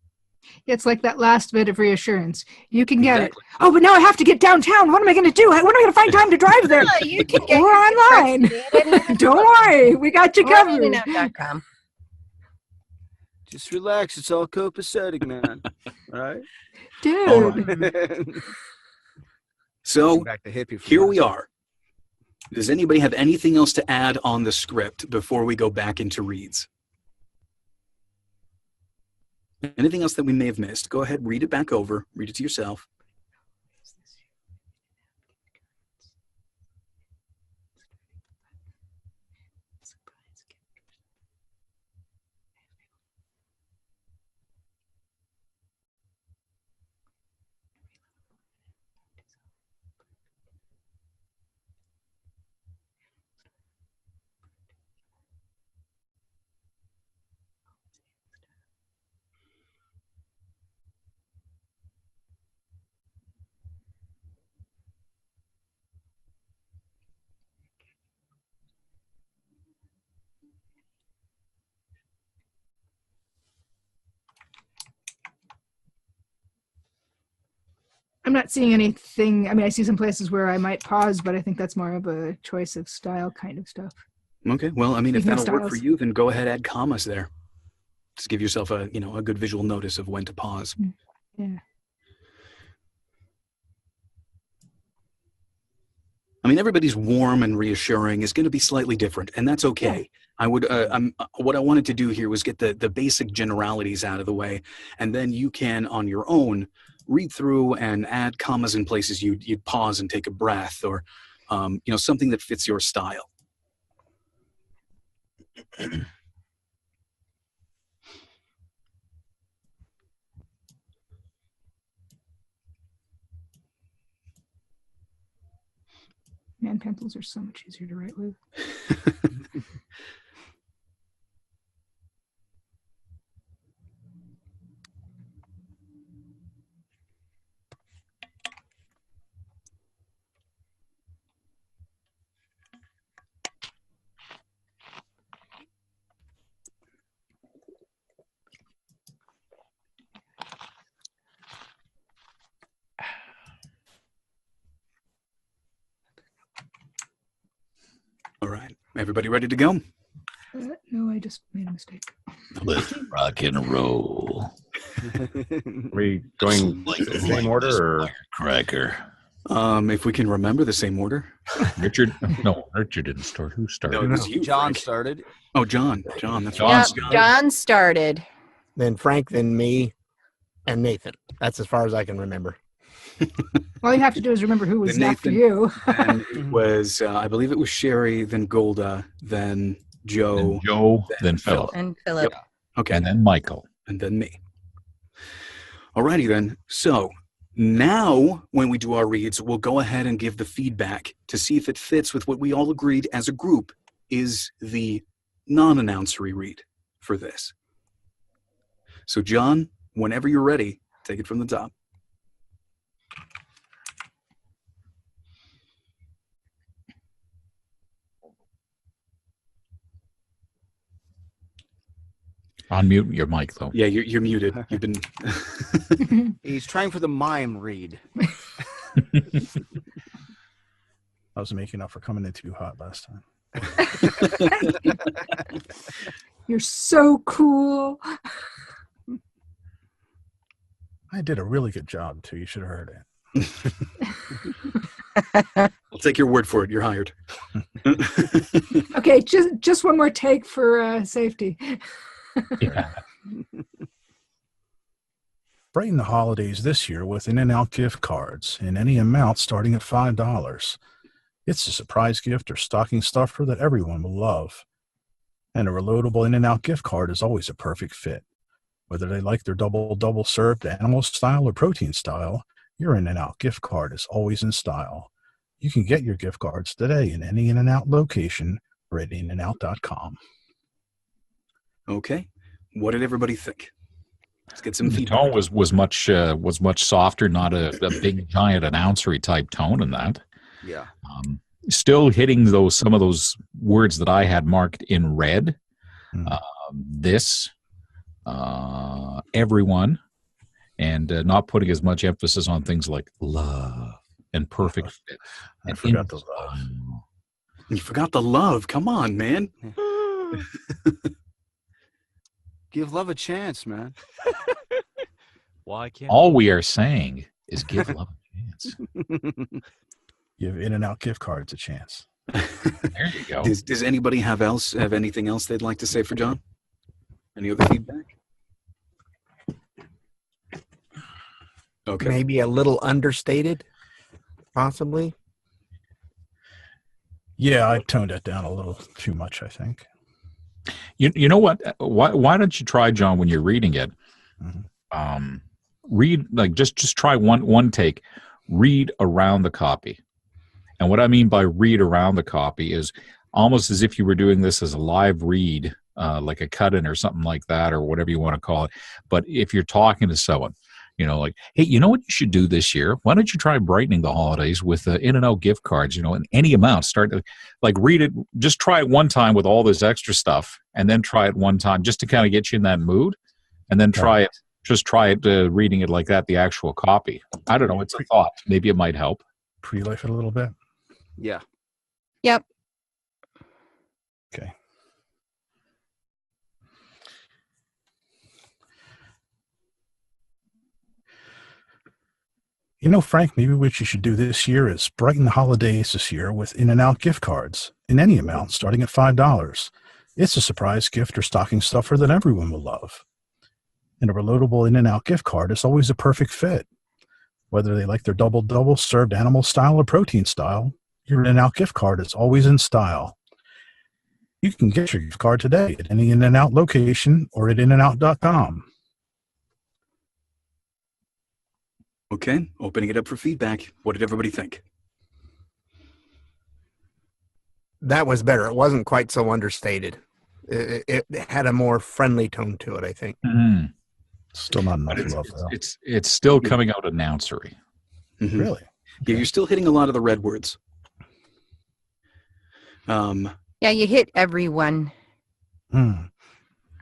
It's like that last bit of reassurance. You can get Exactly. it. Oh, but now I have to get downtown. What am I going to do? When am I going to find time to drive there? You can get We're your gift cards online. today at any Don't worry. We got you or at covered. inandout.com. Just relax. It's all copacetic, man. All right? Dude. So Back to hippie. here we are. Does anybody have anything else to add on the script before we go back into reads? Anything else that we may have missed? Go ahead, read it back over. Read it to yourself. I'm not seeing anything. I mean, I see some places where I might pause, but I think that's more of a choice of style kind of stuff. Okay, well, I mean, if Speaking of that'll work for styles. you, then go ahead, add commas there. Just give yourself a good visual notice of when to pause. Yeah. I mean, everybody's warm and reassuring is going to be slightly different, and that's okay. I would, what I wanted to do here was get the basic generalities out of the way, and then you can, on your own, read through and add commas in places you'd pause and take a breath, or something that fits your style. Man, pencils are so much easier to write with. All right, everybody ready to go? No, I just made a mistake. Let's rock and roll. Are we going Like the same order or? Cracker. If we can remember the same order. Richard didn't start. Who started? No, it was you, John Frank. started. Oh, John, that's John right. started. John started. Then Frank, then me, and Nathan. That's as far as I can remember. All you have to do is remember who was Then after Nathan. you. And it was, I believe it was Sherry, then Golda, then Joe, Then Philip, And Philip. okay, and then Michael. and then me. Alrighty then. So now when we do our reads, we'll go ahead and give the feedback to see if it fits with what we all agreed as a group is the non-announcery read for this. So John, whenever you're ready, take it from the top. Unmute your mic, though. Yeah, you're muted. You've been. He's trying for the mime read. I was making up for coming in too hot last time. You're so cool. I did a really good job, too. You should have heard it. I'll take your word for it. You're hired. Okay, just one more take for safety. Yeah. Brighten the holidays this year with In-N-Out gift cards in any amount starting at $5. It's a surprise gift or stocking stuffer that everyone will love. And a reloadable In-N-Out gift card is always a perfect fit. Whether they like their double served animal style or protein style, your In-N-Out gift card is always in style. You can get your gift cards today in any In-N-Out location or at inandout.com. Okay. What did everybody think? Let's get some The feedback. tone was much softer, not a big giant announcery type tone in that. Yeah. Still hitting some of those words that I had marked in red. This, everyone, and not putting as much emphasis on things like love and perfect fit. I forgot the love. You forgot the love. Come on, man. Give love a chance, man. Why can't All we are saying is give love a chance. Give In-N-Out gift cards a chance. There you go. Does anybody have anything else they'd like to say for John? Any other feedback? Okay. Maybe a little understated, possibly. Yeah, I toned it down a little too much, I think. You know what? Why don't you try, John, when you're reading it? Read just try one take. Read around the copy, and what I mean by read around the copy is almost as if you were doing this as a live read, like a cut-in or something like that, or whatever you want to call it. But if you're talking to someone, like, hey, you know what you should do this year? Why don't you try brightening the holidays with In-N-Out gift cards, in any amount. Start to, read it, just try it one time with all this extra stuff, and then try it one time just to kind of get you in that mood, and then try it reading it like that, the actual copy. I don't know, it's a thought. Maybe it might help. Pre-life it a little bit. Yeah. Yep. Okay. Frank, maybe what you should do this year is brighten the holidays this year with In-N-Out gift cards in any amount starting at $5. It's a surprise gift or stocking stuffer that everyone will love. And a reloadable In-N-Out gift card is always a perfect fit. Whether they like their double served animal style or protein style, your In-N-Out gift card is always in style. You can get your gift card today at any In-N-Out location or at inandout.com. Okay, opening it up for feedback. What did everybody think? That was better. It wasn't quite so understated. It had a more friendly tone to it, I think. Mm. Still not enough But love, though. it's still coming out announcery. Mhm. Really? Yeah, you're still hitting a lot of the red words. Yeah, you hit everyone.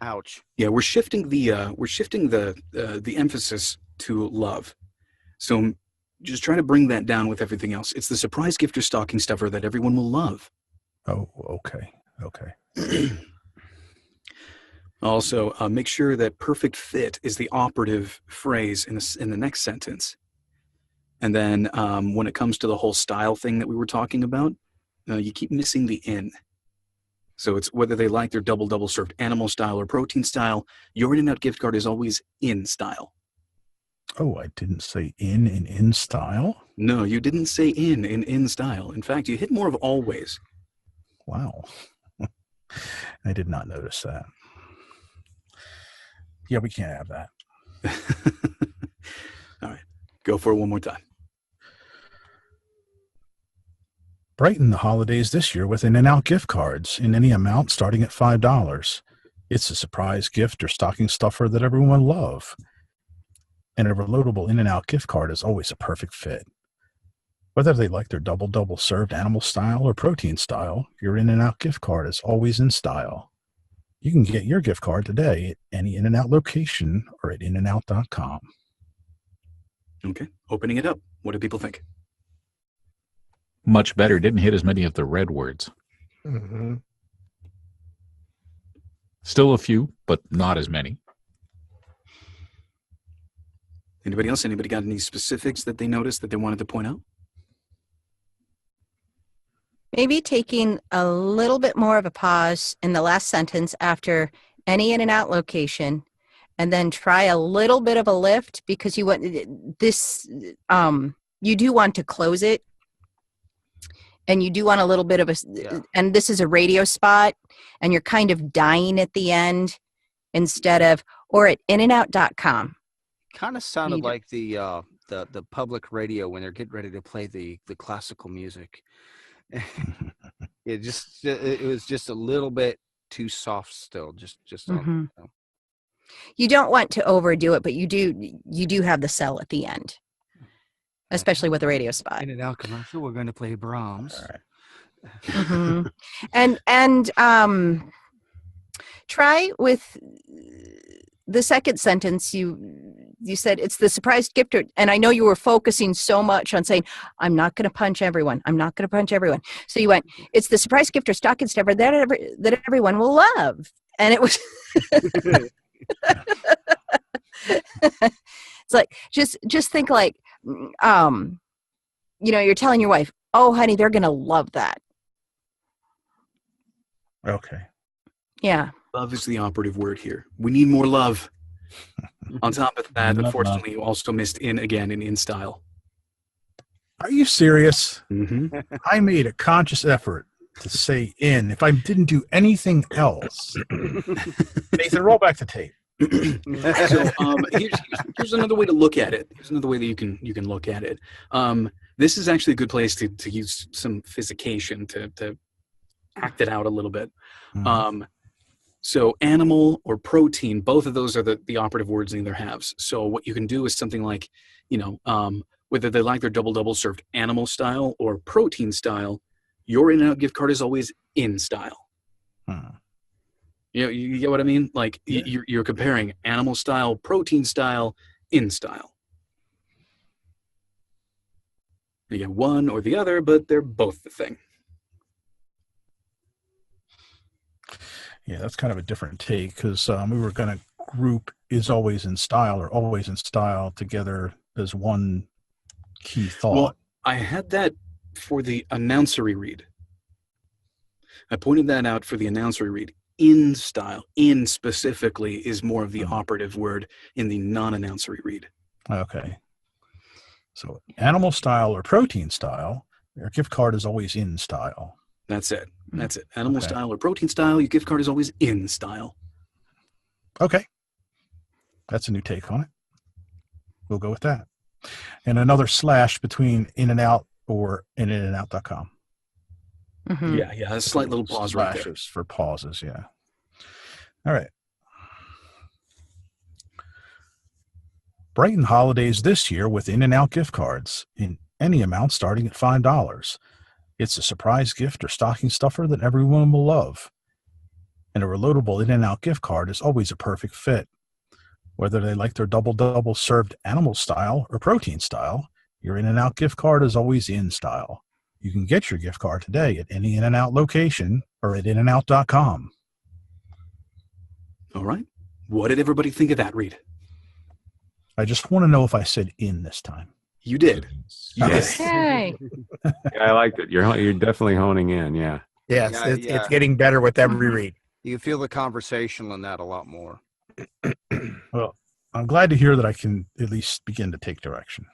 Ouch. Yeah, we're shifting the emphasis to love. So just try to bring that down with everything else. It's the surprise gift or stocking stuffer that everyone will love. Oh, okay. Okay. Also, make sure that perfect fit is the operative phrase in the next sentence. And then when it comes to the whole style thing that we were talking about, you keep missing the in. So it's whether they like their double served animal style or protein style, your In-N-Out gift card is always in style. Oh, I didn't say in style. No, you didn't say in style. In fact, you hit more of always. Wow. I did not notice that. Yeah, we can't have that. All right. Go for it one more time. Brighten the holidays this year with In-N-Out gift cards in any amount starting at $5. It's a surprise gift or stocking stuffer that everyone will love. And a reloadable In-N-Out gift card is always a perfect fit. Whether they like their double served animal style or protein style, your In-N-Out gift card is always in style. You can get your gift card today at any In-N-Out location or at inandout.com. Okay. Opening it up. What do people think? Much better. Didn't hit as many of the red words. Mm-hmm. Still a few, but not as many. Anybody else? Anybody got any specifics that they noticed that they wanted to point out? Maybe taking a little bit more of a pause in the last sentence after any In-N-Out location, and then try a little bit of a lift, because you want this. You do want to close it, and you do want a little bit of a. Yeah. And this is a radio spot, and you're kind of dying at the end instead of or at inandout.com. Kind of sounded Need- like the public radio when they're getting ready to play the classical music. It was just a little bit too soft still. Just Mhm. You don't want to overdo it, but you do have the sell at the end, especially with the radio spot. In-N-Out commercial. We're going to play Brahms. All right. Mhm. And try with the second sentence. You said it's the surprise gift, and I know you were focusing so much on saying, I'm not going to punch everyone. I'm not going to punch everyone. So you went, it's the surprise gift or stocking stuffer that everyone will love. And it was, it's like, just think like, you're telling your wife, oh, honey, they're going to love that. Okay. Yeah. Love is the operative word here. We need more love. On top of that, Love, unfortunately, you also missed in again and in style. Are you serious? Mm-hmm. I made a conscious effort to say in if I didn't do anything else. Nathan, roll back the tape. So here's another way to look at it. Here's another way that you can look at it. This is actually a good place to use some physication to act it out a little bit. Mm-hmm. So animal or protein, both of those are the operative words in their halves. So what you can do is something like, whether they like their double served animal style or protein style, your In-N-Out gift card is always in style. Hmm. You get what I mean? Like Yeah. you're comparing animal style, protein style, in style. You get one or the other, but they're both the thing. Yeah, that's kind of a different take because we were going to group is always in style or always in style together as one key thought. Well, I had that for the announcery read. I pointed that out for the announcery read. In style, in specifically, is more of the operative word in the non-announcery read. Okay. So animal style or protein style, your gift card is always in style. That's it. That's it. Animal Okay. style or protein style, your gift card is always in style. Okay. That's a new take on it. We'll go with that. And another slash between In-N-Out or inandout.com. Mhm. Yeah, a slight little pause right there. Slashes for pauses, yeah. All right. Brighten holidays this year with In-N-Out gift cards in any amount starting at $5. It's a surprise gift or stocking stuffer that everyone will love. And a reloadable In-N-Out gift card is always a perfect fit. Whether they like their double served animal style or protein style, your In-N-Out gift card is always in style. You can get your gift card today at any In-N-Out location or at inandout.com. All right. What did everybody think of that read? I just want to know if I said in this time. You did. You did. Yay. Yeah, I liked it. You're definitely honing in. Yeah. Yes, Yeah, it's yeah. getting better with every read. You feel the conversation on that a lot more. Well, I'm glad to hear that I can at least begin to take direction.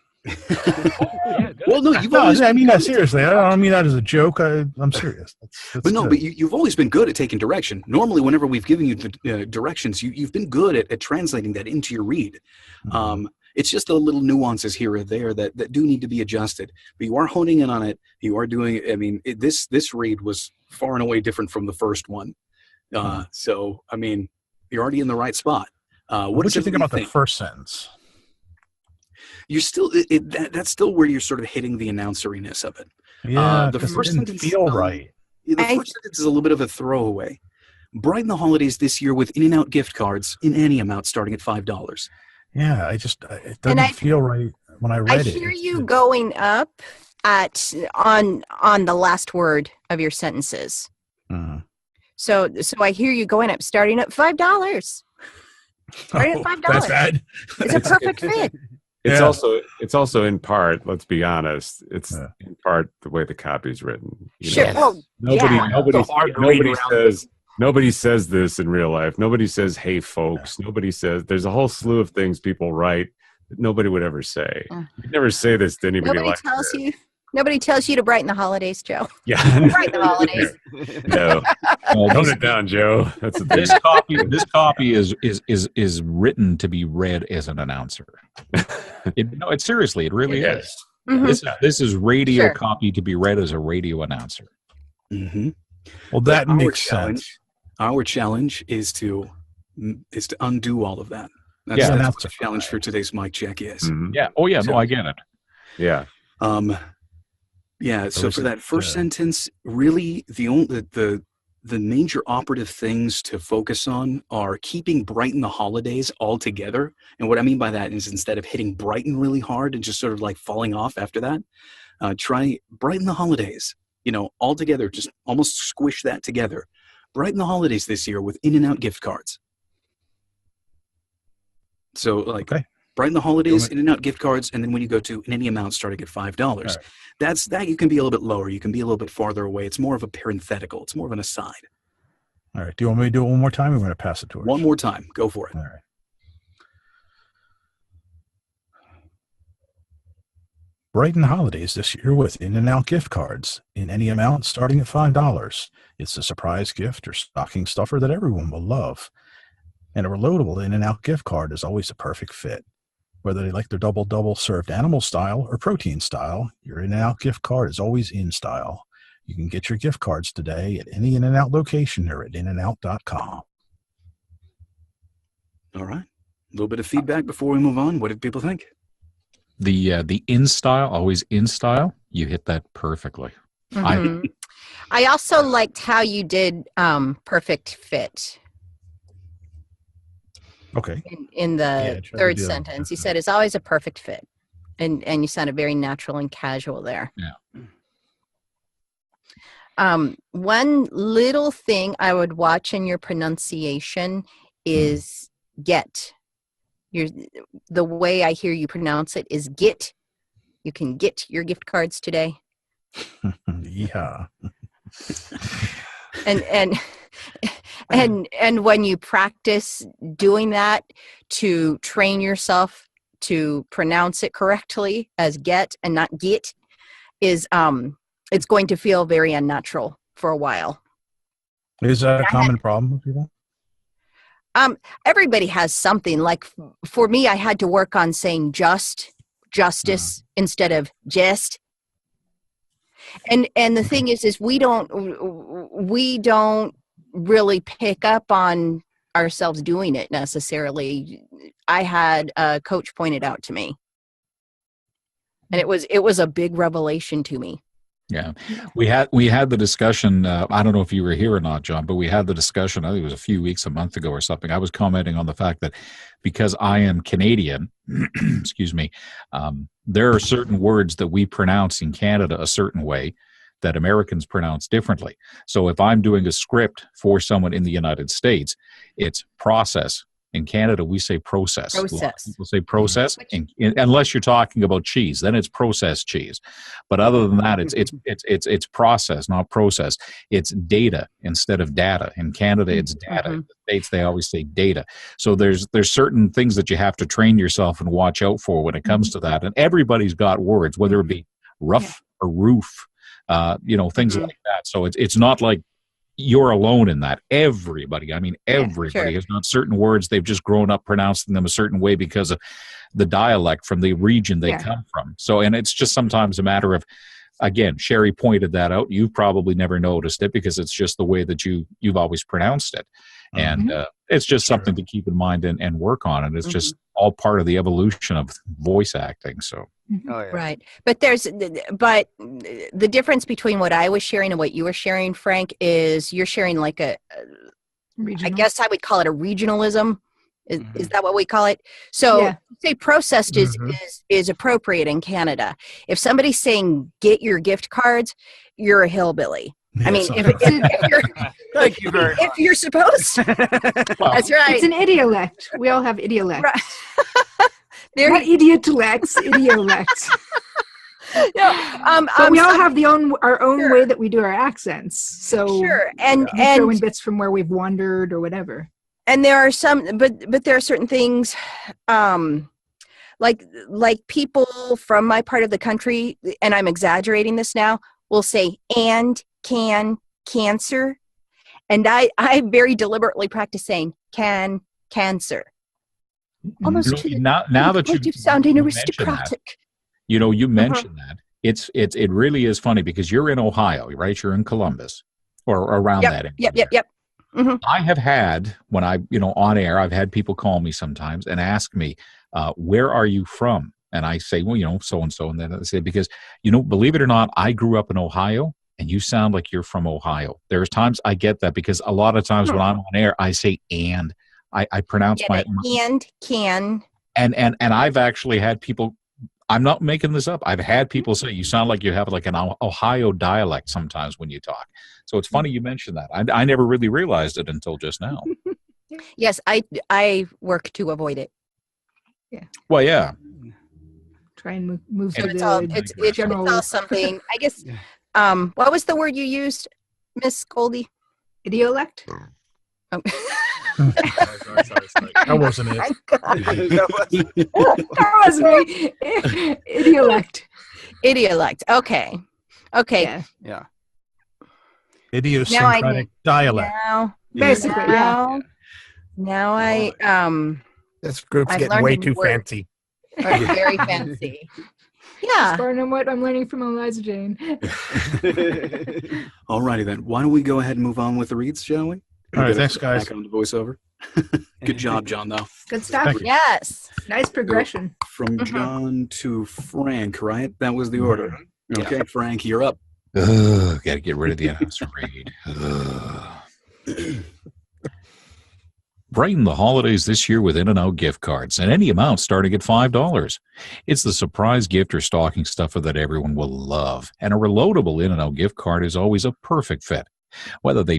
Well, no, you've No, always I mean been that good at seriously. I don't mean that as a joke. I'm serious. That's But no, good. but you've always been good at taking direction. Normally, whenever we've given you the directions, you've been good at translating that into your read. It's just the little nuances here or there that do need to be adjusted. But you are honing in on it. You are doing. I mean, this read was far and away different from the first one. So, I mean, you're already in the right spot. What did you think about the first sentence? You're still that's still where you're sort of hitting the announceryness of it. Yeah, the first it didn't sentence feel right. The first sentence is a little bit of a throwaway. Brighten the holidays this year with In-N-Out gift cards in any amount starting at $5. Yeah, it doesn't feel right when I read it. I hear you going up on the last word of your sentences. So I hear you going up, starting at $5. Starting at $5. That's bad. It's a perfect fit. It's also in part, let's be honest, it's in part the way the copy's written. Sure. Well, nobody says this in real life. Nobody says, "Hey, folks." Nobody says. There's a whole slew of things people write that nobody would ever say. You never say this to anybody. Nobody tells you to brighten the holidays, Joe. Yeah. Brighten the holidays. No. Tone it down, Joe. That's the thing. This copy is written to be read as an announcer. Seriously, it really is. Mm-hmm. This is radio copy to be read as a radio announcer. Mm-hmm. Well, that makes sense. Our challenge is to undo all of that. That's what the challenge for today's mic check is. Mm-hmm. Yeah. Oh, yeah. No, I get it. Yeah. Yeah. So for that first sentence, really, the major operative things to focus on are keeping Brighten the holidays all together. And what I mean by that is instead of hitting Brighten really hard and just sort of like falling off after that, try Brighten the holidays. All together, just almost squish that together. Brighten the holidays this year with In-N-Out gift cards. So, brighten the holidays, In-N-Out gift cards, and then when you go to in any amount starting at $5, that you can be a little bit lower. You can be a little bit farther away. It's more of a parenthetical. It's more of an aside. All right. Do you want me to do it one more time? Or we're going to pass it to her. One more time. Go for it. All right. Brighten the holidays this year with In-N-Out gift cards in any amount starting at $5. It's a surprise gift or stocking stuffer that everyone will love. And a reloadable In-N-Out gift card is always a perfect fit. Whether they like their double served animal style or protein style, your In-N-Out gift card is always in style. You can get your gift cards today at any In-N-Out location or at inandout.com. All right. A little bit of feedback before we move on. What did people think? The in style, always in style, you hit that perfectly. Mm-hmm. I also liked how you did perfect fit. Okay. In the third sentence, you said it's always a perfect fit, and you sounded very natural and casual there. Yeah. One little thing I would watch in your pronunciation is get. The way I hear you pronounce it is get. You can get your gift cards today. Yeah. And when you practice doing that to train yourself to pronounce it correctly as get and not get is it's going to feel very unnatural for a while. Is that a common problem with people? Everybody has something. Like for me, I had to work on saying justice instead of just. And the thing is we don't really pick up on ourselves doing it necessarily. I had a coach point it out to me, and it was a big revelation to me. Yeah, we had the discussion. I don't know if you were here or not, John, but we had the discussion. I think it was a month ago or something. I was commenting on the fact that because I am Canadian, excuse me, there are certain words that we pronounce in Canada a certain way that Americans pronounce differently. So if I'm doing a script for someone in the United States, it's process In Canada, we say process. A lot of Process. people say process, unless you're talking about cheese. Then it's processed cheese. But other than that, it's process, not process. It's data instead of data. In Canada, it's data. In the States, they always say data. So there's certain things that you have to train yourself and watch out for when it comes to that. And everybody's got words, whether it be rough or roof, things like that. So it's not like you're alone in that. Everybody has got certain words. They've just grown up pronouncing them a certain way because of the dialect from the region they come from. So, and it's just sometimes a matter of, again, Sherry pointed that out. You've probably never noticed it because it's just the way that you've always pronounced it. And it's just something to keep in mind and work on. And it's just all part of the evolution of voice acting. So. Right. But the difference between what I was sharing and what you were sharing, Frank, is you're sharing like I guess I would call it a regionalism. Is that what we call it? So say processed is appropriate in Canada. If somebody's saying get your gift cards, you're a hillbilly. I mean, if you're Thank you very much. If you're supposed to. That's right. It's an idiolect. We all have idiolects. Right. Not idiotolects, idiolects. But we all have our own way that we do our accents. So and throw in bits from where we've wandered or whatever. And there are some, but there are certain things, like people from my part of the country, and I'm exaggerating this now, will say cancer, and I very deliberately practice saying cancer. Almost now that you sounding aristocratic. You mentioned that. It really is funny because you're in Ohio, right? You're in Columbus or around that area. Yep. Mm-hmm. I have had, when on air, I've had people call me sometimes and ask me, where are you from? And I say, well, so-and-so. And then I say, because, believe it or not, I grew up in Ohio and you sound like you're from Ohio. There's times I get that because a lot of times when I'm on air, I say, and I pronounce and can. And I've actually had people, I'm not making this up. I've had people say, you sound like you have like an Ohio dialect sometimes when you talk. So it's funny you mentioned that. I never really realized it until just now. Yes, I work to avoid it. Yeah. Well, yeah. Try and move to it's all something. I guess. What was the word you used, Miss Goldie? Idiolect. Oh. Sorry. That wasn't it. That was me. Idiolect. Okay. Yeah. Idiosyncratic dialect. Basically, Now I This group's I've getting way learned too word. fancy. Very fancy. Yeah. Starting on what I'm learning from Eliza Jane. All righty then. Why don't we go ahead and move on with the reads, shall we? All right, thanks, guys. Back on the voiceover. Good job, John, though. Good stuff. Yes. Nice progression. From John to Frank, right? That was the order. Okay, Frank, you're up. Got to get rid of the announcer read. Brighten the holidays this year with In-N-Out gift cards and any amount starting at $5. It's the surprise gift or stocking stuffer that everyone will love, and a reloadable In-N-Out gift card is always a perfect fit. Whether they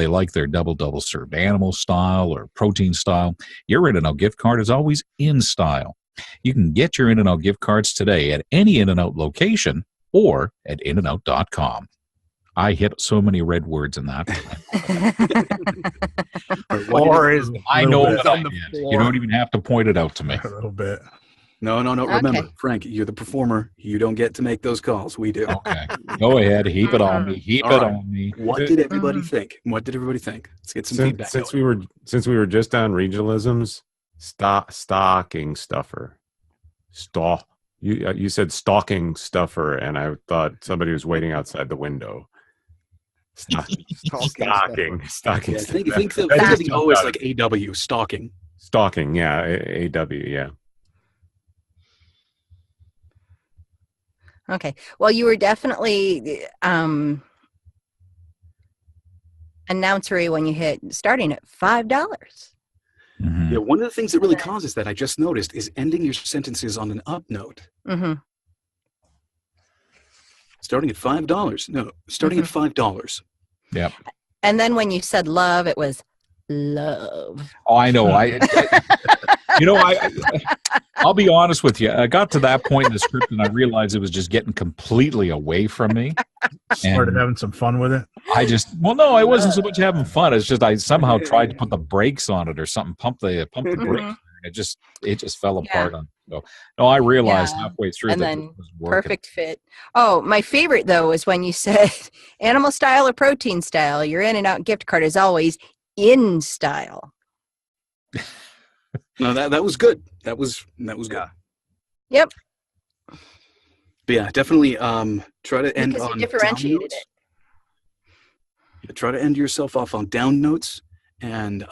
like their double served animal style or protein style, your In-N-Out gift card is always in style. You can get your In-N-Out gift cards today at any In-N-Out location or at inandout.com. I hit so many red words in that. I know what I did. You don't even have to point it out to me. A little bit. No. Remember, Frank, you're the performer. You don't get to make those calls. We do. Okay. Go ahead. Heap it on me. Heap it on me. What did everybody think? Let's get some feedback. Since we were just on regionalisms, stocking stuffer. You said stocking stuffer, and I thought somebody was waiting outside the window. Stocking. Yeah, think of the O as like AW, stalking. Stalking, yeah. AW, yeah. Okay. Well, you were definitely announcery when you hit starting at $5. Mm-hmm. Yeah, one of the things that really causes that, I just noticed, is ending your sentences on an up note. Mm-hmm. Starting at $5. No, starting at $5. Yep. And then when you said love, it was love. Oh, I know. I'll be honest with you. I got to that point in the script and I realized it was just getting completely away from me. Started having some fun with it. No, I wasn't so much having fun. It's just I somehow tried to put the brakes on it or something, pump the brakes. It just fell apart on. So no, I realized halfway through and that then it was working. perfect fit. Oh, my favorite though is when you said animal style or protein style. Your In-N-Out gift card is always in style. No, that was good. That was good. Yep. But yeah, definitely try to end Because on you differentiated down notes. Try to end yourself off on down notes, and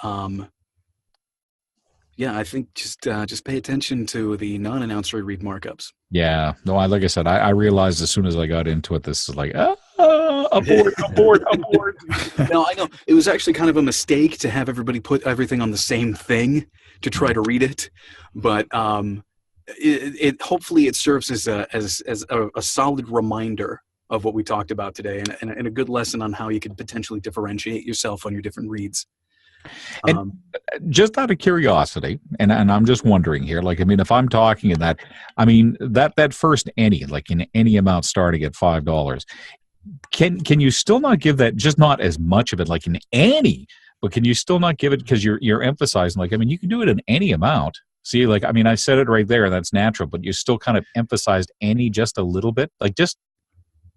I think just pay attention to the non-announcery read markups. Yeah, no, like I said, I realized as soon as I got into it, this is like abort. No, I know it was actually kind of a mistake to have everybody put everything on the same thing to try to read it, but it hopefully it serves as a solid reminder of what we talked about today, and a good lesson on how you could potentially differentiate yourself on your different reads. And just out of curiosity, and I'm just wondering here, like, I mean, if I'm talking in that, I mean, that first any, like in any amount starting at $5, can you still not give that, just not as much of it like in any, but can you still not give it because you're emphasizing, like, I mean, you can do it in any amount. See, like, I mean, I said it right there, and that's natural, but you still kind of emphasized any just a little bit, like just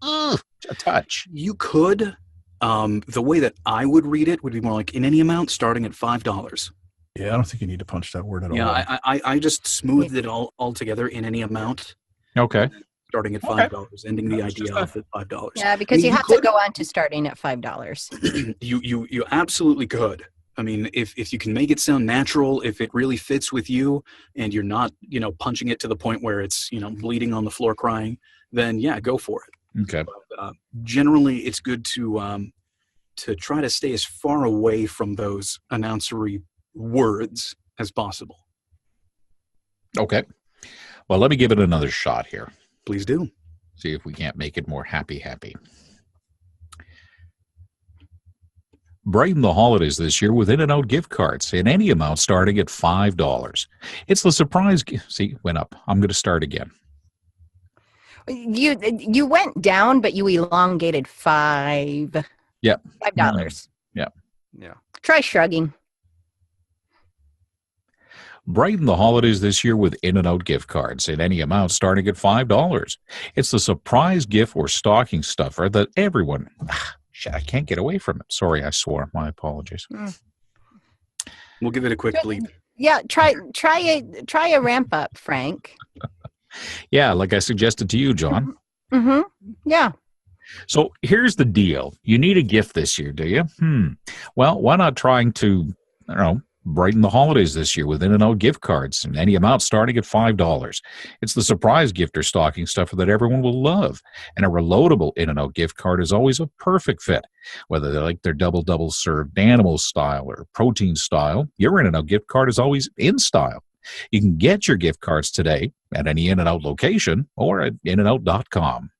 a touch. You could. The way that I would read it would be more like in any amount starting at $5. Yeah, I don't think you need to punch that word at all. Yeah, I just smoothed it all together in any amount. Okay. Starting at $5, ending the idea off at $5. Yeah, because you have to go on to starting at $5. You absolutely could. I mean, if you can make it sound natural, if it really fits with you, and you're not, punching it to the point where it's, bleeding on the floor crying, then yeah, go for it. Okay. But, generally, it's good to try to stay as far away from those announcery words as possible. Okay. Well, let me give it another shot here. Please do. See if we can't make it more happy. Brighten the holidays this year with In-N-Out gift cards in any amount starting at $5. It's the surprise. See, went up. I'm going to start again. You went down, but you elongated $5. Yeah. $5. Yeah. Try shrugging. Brighten the holidays this year with In-N-Out gift cards in any amount starting at $5. It's the surprise gift or stocking stuffer that everyone... Shit, I can't get away from it. Sorry, I swore. My apologies. We'll give it a quick bleep. Yeah, try a ramp up, Frank. Yeah, like I suggested to you, John. Mm-hmm. Yeah. So here's the deal. You need a gift this year, do you? Well, why not trying to, brighten the holidays this year with In-N-Out gift cards in any amount starting at $5. It's the surprise gift or stocking stuffer that everyone will love. And a reloadable In-N-Out gift card is always a perfect fit. Whether they like their double served animal style or protein style, your In-N-Out gift card is always in style. You can get your gift cards today at any In-N-Out location or at inandout.com.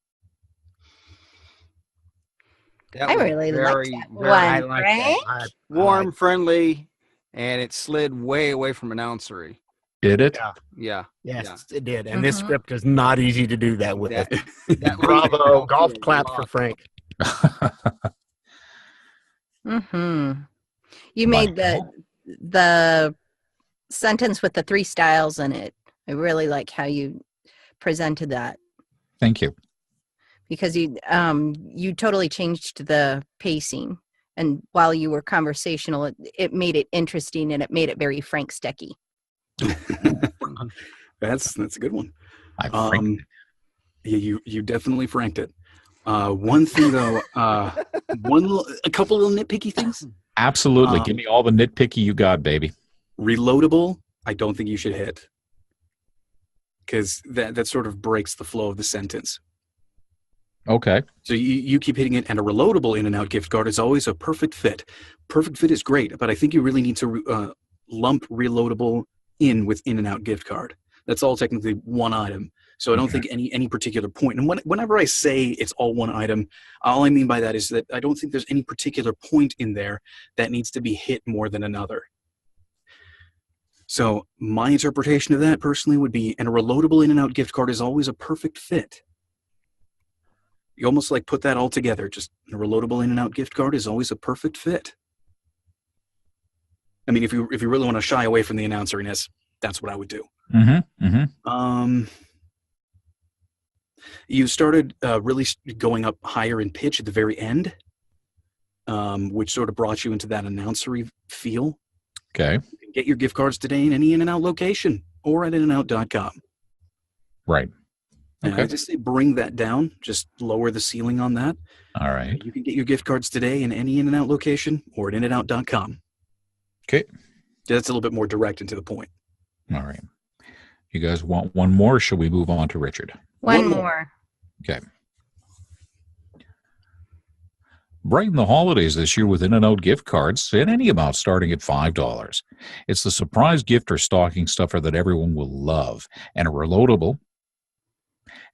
That I was really very, like that very- one, I like Frank. that. Warm, friendly, and it slid way away from announcery. Did it? Yeah. Yes, it did. And this script is not easy to do that with. That Bravo. Golf clap for Frank. You made the sentence with the 3 styles in it. I really like how you presented that. Thank you. Because you totally changed the pacing, and while you were conversational, it made it interesting, and it made it very Frank Stecky. That's a good one. Yeah, you definitely franked it. One thing though, a couple little nitpicky things. Absolutely. Give me all the nitpicky you got, baby. Reloadable, I don't think you should hit, because that sort of breaks the flow of the sentence. Okay. So you keep hitting it, and a reloadable In-N-Out gift card is always a perfect fit. Perfect fit is great, but I think you really need to lump reloadable in with In-N-Out gift card. That's all technically one item. So I don't think any particular point. And whenever I say it's all one item, all I mean by that is that I don't think there's any particular point in there that needs to be hit more than another. So my interpretation of that personally would be, and a reloadable In-N-Out gift card is always a perfect fit. You almost like put that all together. Just a reloadable In-N-Out gift card is always a perfect fit. I mean, if you really want to shy away from the announceriness, that's what I would do. You started really going up higher in pitch at the very end, which sort of brought you into that announcery feel. Okay. You can get your gift cards today in any In-N-Out location or at inanout.com. Right. Okay. I just say bring that down. Just lower the ceiling on that. All right. You can get your gift cards today in any In-N-Out location or at inanout.com. Okay. That's a little bit more direct and to the point. All right. You guys want one more, or should we move on to Richard? One more. Okay. Brighten the holidays this year with In-N-Out gift cards in any amount starting at $5. It's the surprise gift or stocking stuffer that everyone will love. And a reloadable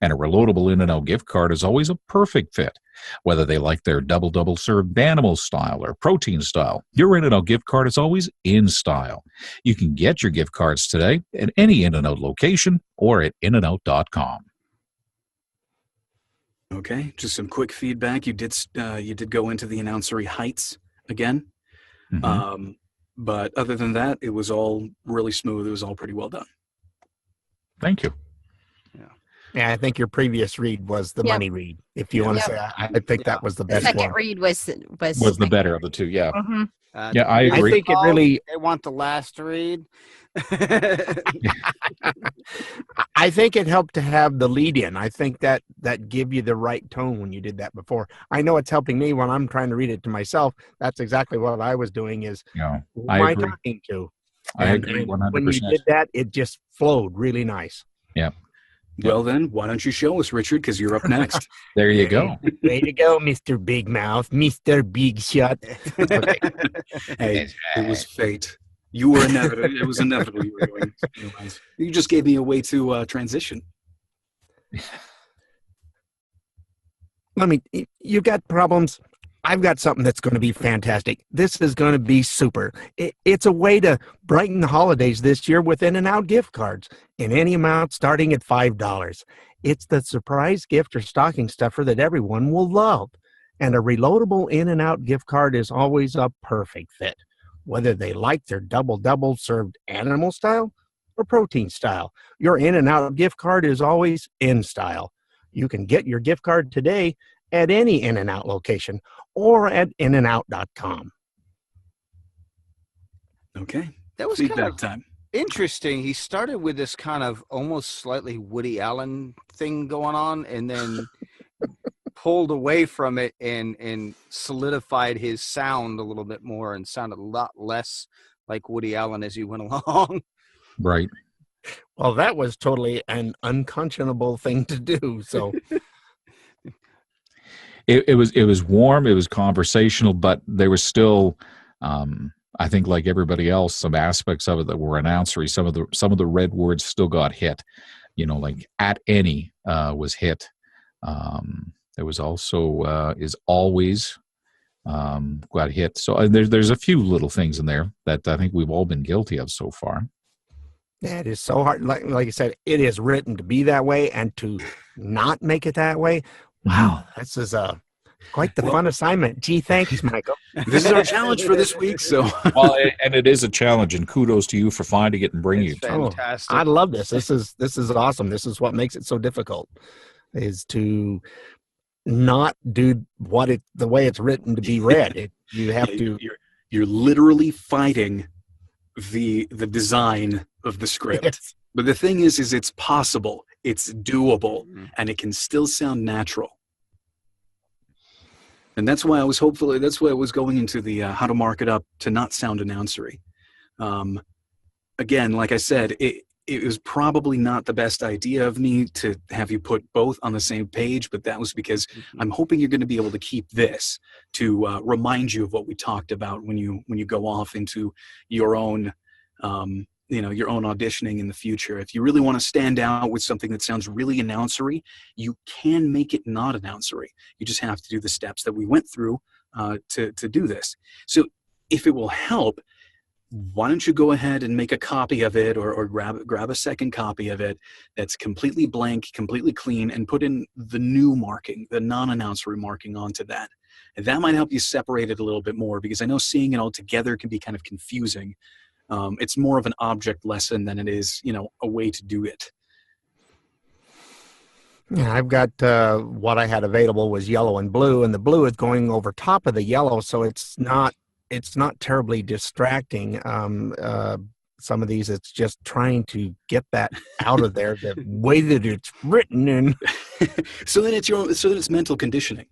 In-N-Out gift card is always a perfect fit. Whether they like their double served animal style or protein style, your In-N-Out gift card is always in style. You can get your gift cards today at any In-N-Out location or at inanout.com. Okay, just some quick feedback. You did go into the announcery heights again, but other than that, it was all really smooth. It was all pretty well done. Thank you. Yeah, I think your previous read was the money read. If you want to say, I think that was the best Second one. read was the better of the two. Yeah. Yeah, I I agree. think it really. They want the last read. I think it helped to have the lead in. I think that give you the right tone when you did that before. I know it's helping me when I'm trying to read it to myself. That's exactly what I was doing. Is who am I talking to? I agree 100%. When you did that, it just flowed really nice. Yeah. Well, then, why don't you show us, Richard, because you're up next. There you go. Way to go, Mr. Big Mouth, Mr. Big Shot. Okay. Hey, it was fate. You were inevitable. It was inevitable you were going. You just gave me a way to transition. You got problems. I've got something that's going to be fantastic. This is going to be super. It's a way to brighten the holidays this year with In-N-Out gift cards in any amount starting at $5. It's the surprise gift or stocking stuffer that everyone will love. And a reloadable In-N-Out gift card is always a perfect fit, whether they like their double served animal style or protein style. Your In-N-Out gift card is always in style. You can get your gift card today at any In-N-Out location or at inanout.com. Okay. That was feedback kind of time. Interesting. He started with this kind of almost slightly Woody Allen thing going on, and then pulled away from it and solidified his sound a little bit more and sounded a lot less like Woody Allen as you went along. Right. Well, that was totally an unconscionable thing to do. So it was warm, it was conversational, but there was still I think, like everybody else, some aspects of it that were announcery. Some of the red words still got hit. Like at any was hit. There was also is always got hit. So there's a few little things in there that I think we've all been guilty of so far. Yeah, it is so hard. Like I said, it is written to be that way, and to not make it that way. Wow, this is quite the fun assignment. Gee, thanks, Michael. This is our challenge for this week. So, well, and it is a challenge, and kudos to you for finding it and bringing it. Fantastic. I love this. This is awesome. This is what makes it so difficult, is to not do the way it's written to be read. You have to. You're literally fighting the design of the script. Yes. But the thing is it's possible, it's doable, and it can still sound natural. And that's why I was going into the how to mark it up to not sound announcery. Again, like I said, it was probably not the best idea of me to have you put both on the same page, but that was because I'm hoping you're going to be able to keep this to remind you of what we talked about when you go off into your own your own auditioning in the future. If you really want to stand out with something that sounds really announcery, you can make it not announcery. You just have to do the steps that we went through to do this. So if it will help, why don't you go ahead and make a copy of it, or grab a second copy of it that's completely blank, completely clean, and put in the new marking, the non-announcery marking onto that. And that might help you separate it a little bit more, because I know seeing it all together can be kind of confusing. It's more of an object lesson than it is, a way to do it. Yeah, I've got what I had available was yellow and blue, and the blue is going over top of the yellow, so it's not terribly distracting. Some of these, it's just trying to get that out of there the way that it's written in. So then it's mental conditioning.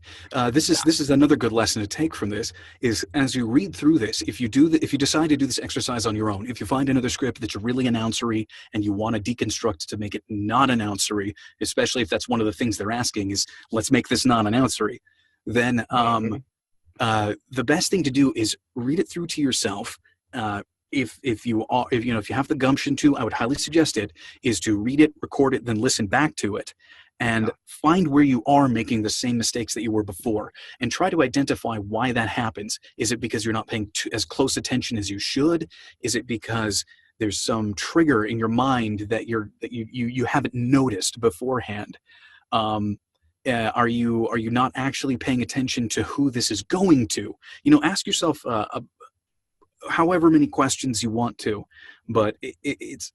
This is another good lesson to take from this, is as you read through this, if you decide to do this exercise on your own, if you find another script that's really announcery and you want to deconstruct to make it non-announcery, especially if that's one of the things they're asking is, let's make this non-announcery, then the best thing to do is read it through to yourself. If you have the gumption to, I would highly suggest it, is to read it, record it, then listen back to it, and find where you are making the same mistakes that you were before, and try to identify why that happens. Is it because you're not paying as close attention as you should? Is it because there's some trigger in your mind that you haven't noticed beforehand? Are you not actually paying attention to who this is going to? Ask yourself however many questions you want to, but it's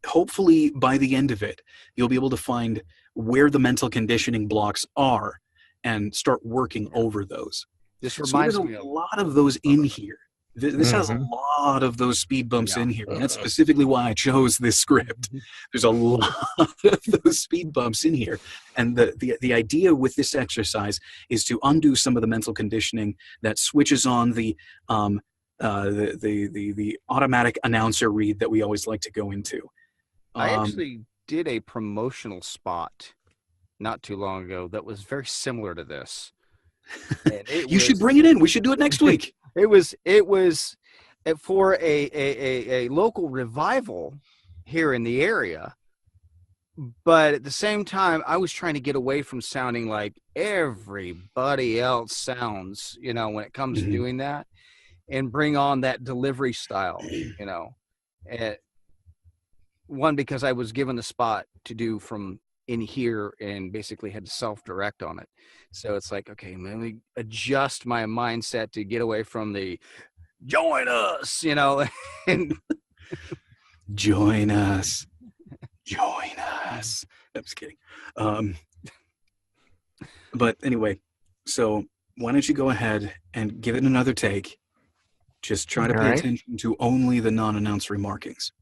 hopefully by the end of it, you'll be able to find where the mental conditioning blocks are and start working over those. This reminds me a lot of those in here. This has a lot of those speed bumps in here, and that's specifically why I chose this script. There's a lot of those speed bumps in here, and the idea with this exercise is to undo some of the mental conditioning that switches on the automatic announcer read that we always like to go into. I actually did a promotional spot not too long ago that was very similar to this. You should bring it in. We should do it next week. It was for a local revival here in the area, but at the same time, I was trying to get away from sounding like everybody else sounds, when it comes to doing that, and bring on that delivery style, one, because I was given the spot to do from in here and basically had to self-direct on it. So it's like, okay, let me adjust my mindset to get away from the join us, and join us. I'm just kidding. But anyway, so why don't you go ahead and give it another take? Just try to pay attention to only the non-announcery markings.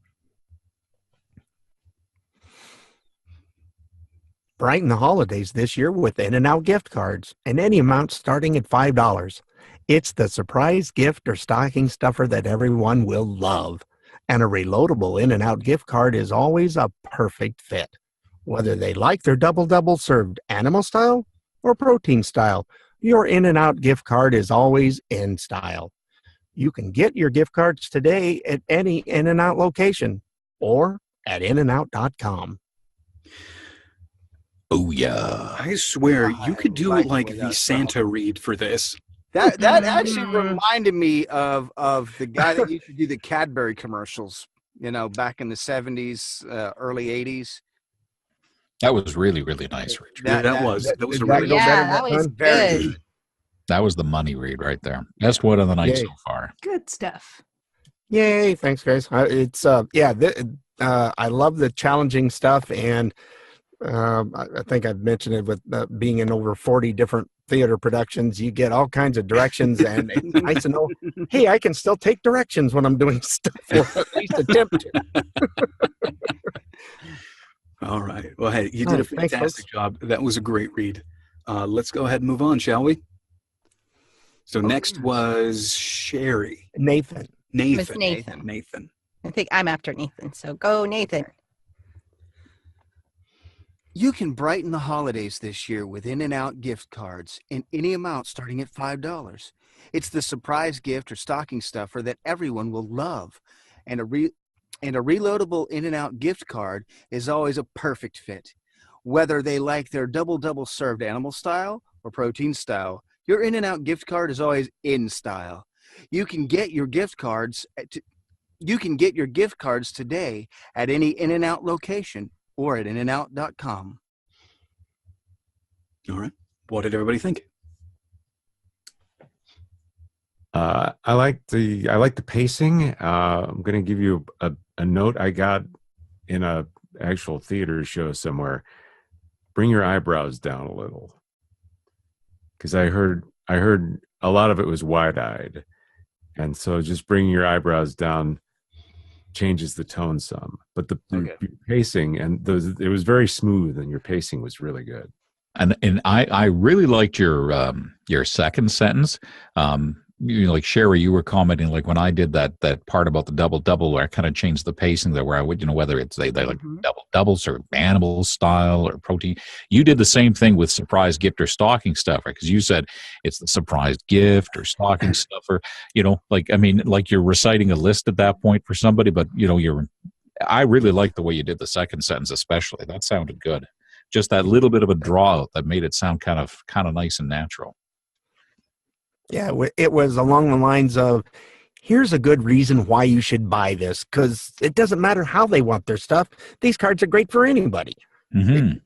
Brighten the holidays this year with In-N-Out gift cards, and any amount starting at $5. It's the surprise gift or stocking stuffer that everyone will love. And a reloadable In-N-Out gift card is always a perfect fit. Whether they like their double-double served animal style or protein style, your In-N-Out gift card is always in style. You can get your gift cards today at any In-N-Out location or at inandout.com. Oh, yeah. I swear, you could do like the Santa read for this. That actually reminded me of the guy that used to do the Cadbury commercials, back in the 70s, early 80s. That was really, really nice, Richard. That was a really that was good. That was the money read right there. Best one of the night so far. Good stuff. Yay! Thanks, guys. It's I love the challenging stuff, and I think I've mentioned it with being in over 40 different theater productions. You get all kinds of directions, and it's nice to know, hey, I can still take directions when I'm doing stuff, or at least attempt to. All right. Well, hey, you did a fantastic job. That was a great read. Let's go ahead and move on, shall we? So next was Sherry. Nathan. Miss Nathan. Nathan. I think I'm after Nathan, so go, Nathan. You can brighten the holidays this year with In-N-Out gift cards in any amount starting at $5. It's the surprise gift or stocking stuffer that everyone will love, and And a reloadable In-N-Out gift card is always a perfect fit. Whether they like their double served animal style or protein style, your In-N-Out gift card is always in style. You can get your gift cards today at any In-N-Out location or at inandout.com. All right. What did everybody think? I like the pacing. I'm going to give you a note I got in a actual theater show somewhere. Bring your eyebrows down a little, because I heard a lot of it was wide-eyed, and so just bringing your eyebrows down changes the tone some. But the pacing and it was very smooth, and your pacing was really good. And I really liked your second sentence. Like Sherry, you were commenting, like when I did that part about the double where I kind of changed the pacing there, where I would, whether it's they like doubles or animal style or protein. You did the same thing with surprise gift or stocking stuffer, because you said it's the surprise gift or stocking stuffer. Like you're reciting a list at that point for somebody, but I really liked the way you did the second sentence, especially. That sounded good. Just that little bit of a draw that made it sound kind of nice and natural. Yeah, it was along the lines of, here's a good reason why you should buy this, because it doesn't matter how they want their stuff. These cards are great for anybody. Mm-hmm.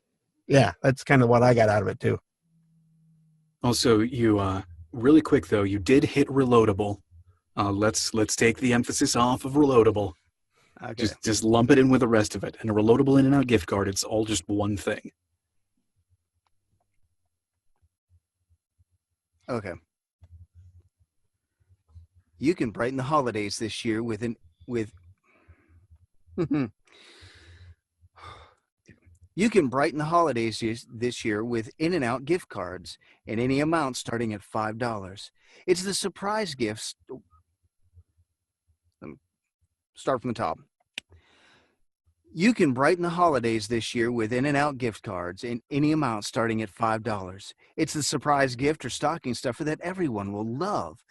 Yeah, that's kind of what I got out of it, too. Also, you really quick, though, you did hit reloadable. Let's take the emphasis off of reloadable. Okay. Just lump it in with the rest of it. And a reloadable In-N-Out gift card, it's all just one thing. Okay. You can brighten the holidays this year with You can brighten the holidays this year with In-N-Out gift cards in any amount starting at $5. It's the surprise gifts. Start from the top. You can brighten the holidays this year with In-N-Out gift cards in any amount starting at $5. It's the surprise gift or stocking stuffer that everyone will love.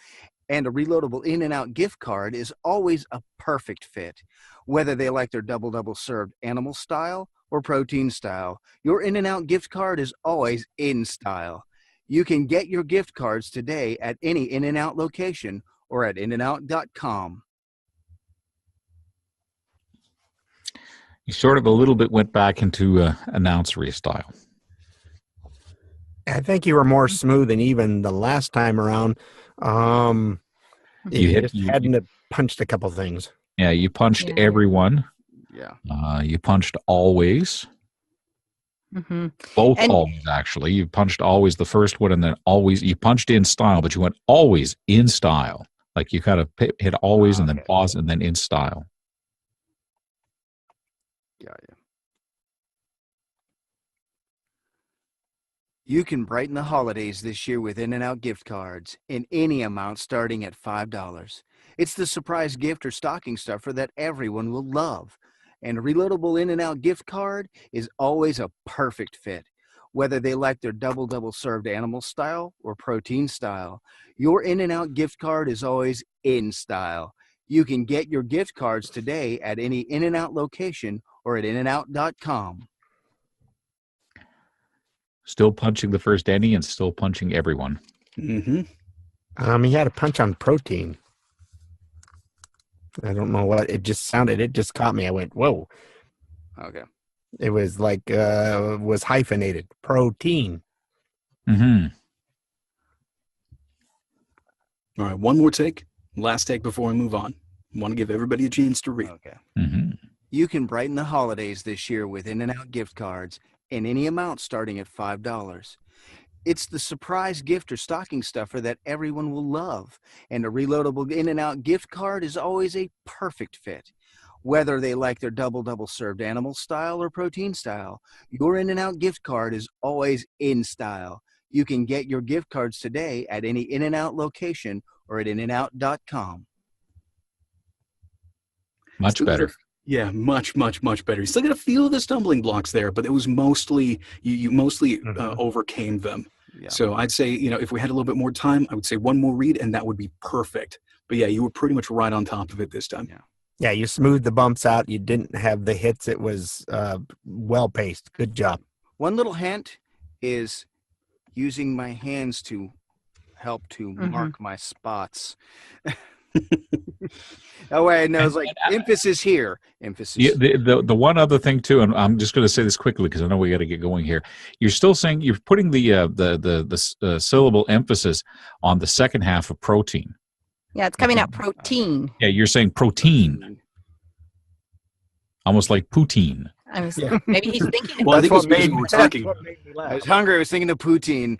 And a reloadable In-N-Out gift card is always a perfect fit. Whether they like their double served animal style or protein style, your In-N-Out gift card is always in style. You can get your gift cards today at any In-N-Out location or at inandout.com. You sort of a little bit went back into announcery style. I think you were more smooth than even the last time around. You hadn't punched a couple things. Yeah, you punched everyone. Yeah. You punched always. Mm-hmm. Both always, actually. You punched always the first one, and then always. You punched in style, but you went always in style. Like you kind of hit always and then pause and then in style. Yeah. You can brighten the holidays this year with In-N-Out gift cards in any amount starting at $5. It's the surprise gift or stocking stuffer that everyone will love. And a reloadable In-N-Out gift card is always a perfect fit. Whether they like their double served animal style or protein style, your In-N-Out gift card is always in style. You can get your gift cards today at any In-N-Out location or at inandout.com. Still punching the first any and still punching everyone. Mm-hmm. He had a punch on protein. I don't know what it just sounded. It just caught me. I went, whoa. Okay. It was like was hyphenated. Protein. Mm-hmm. All right, one more take. Last take before we move on. Want to give everybody a chance to read. Okay. Mm-hmm. You can brighten the holidays this year with In-N-Out gift cards in any amount starting at $5. It's the surprise gift or stocking stuffer that everyone will love. And a reloadable In-N-Out gift card is always a perfect fit. Whether they like their double served animal style or protein style, your In-N-Out gift card is always in style. You can get your gift cards today at any In-N-Out location or at inandout.com. Much better. Yeah, much better. You still got to feel the stumbling blocks there, but it was mostly, you mostly overcame them. Yeah. So I'd say, if we had a little bit more time, I would say one more read and that would be perfect. But yeah, you were pretty much right on top of it this time. Yeah. Yeah, you smoothed the bumps out. You didn't have the hits. It was well paced. Good job. One little hint is using my hands to help to mark my spots. That way I know it's like emphasis here, emphasis. Yeah, the one other thing too, and I'm just going to say this quickly because I know we got to get going here. You're still saying you're putting the syllable emphasis on the second half of protein. Yeah, it's coming out protein. Yeah, you're saying protein, almost like poutine. Maybe he's thinking. Well, I That's think what we're talking. made me laugh. I was hungry. I was thinking of poutine.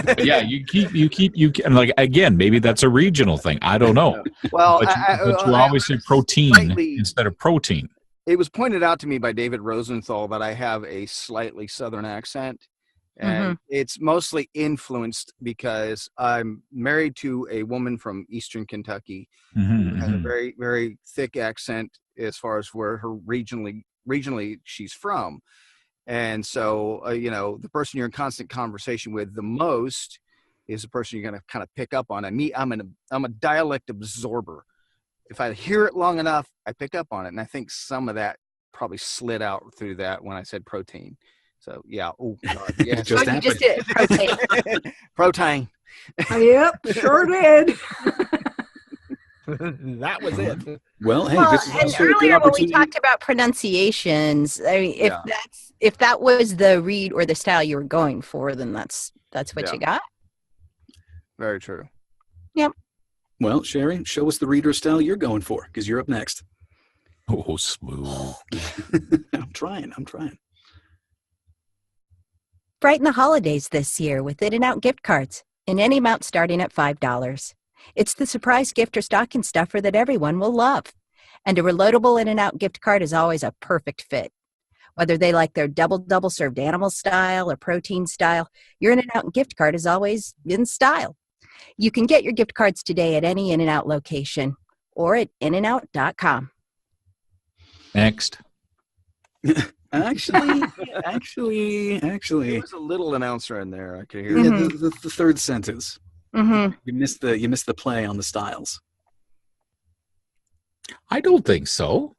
But yeah, and like again, maybe that's a regional thing. I don't know. Well, But you always say protein instead of protein. It was pointed out to me by David Rosenthal that I have a slightly Southern accent, and it's mostly influenced because I'm married to a woman from Eastern Kentucky who has a very, very thick accent as far as where her regionally she's from. And so, the person you're in constant conversation with the most is the person you're going to kind of pick up on. And me, I'm a dialect absorber. If I hear it long enough, I pick up on it. And I think some of that probably slid out through that when I said protein. So, yeah. Oh, God. Yeah. Just you just did protein. Protein. Yep, sure did. That was it. Well, hey, Well, this is and also a good earlier when we opportunity. talked about pronunciations, I mean, if that was the read or the style you were going for, then that's what you got. Very true. Yep. Well, Sherry, show us the reader style you're going for, because you're up next. Oh, smooth. I'm trying. Brighten the holidays this year with In-N-Out gift cards in any amount starting at $5. It's the surprise gift or stocking stuffer that everyone will love. And a reloadable In-N-Out gift card is always a perfect fit. Whether they like their double served animal style or protein style, your In-N-Out gift card is always in style. You can get your gift cards today at any In-N-Out location or at inandout.com. Actually. Next. There was a little announcer in there. I could hear. Yeah, the third sentence. Mm-hmm. You missed the play on the styles. I don't think so.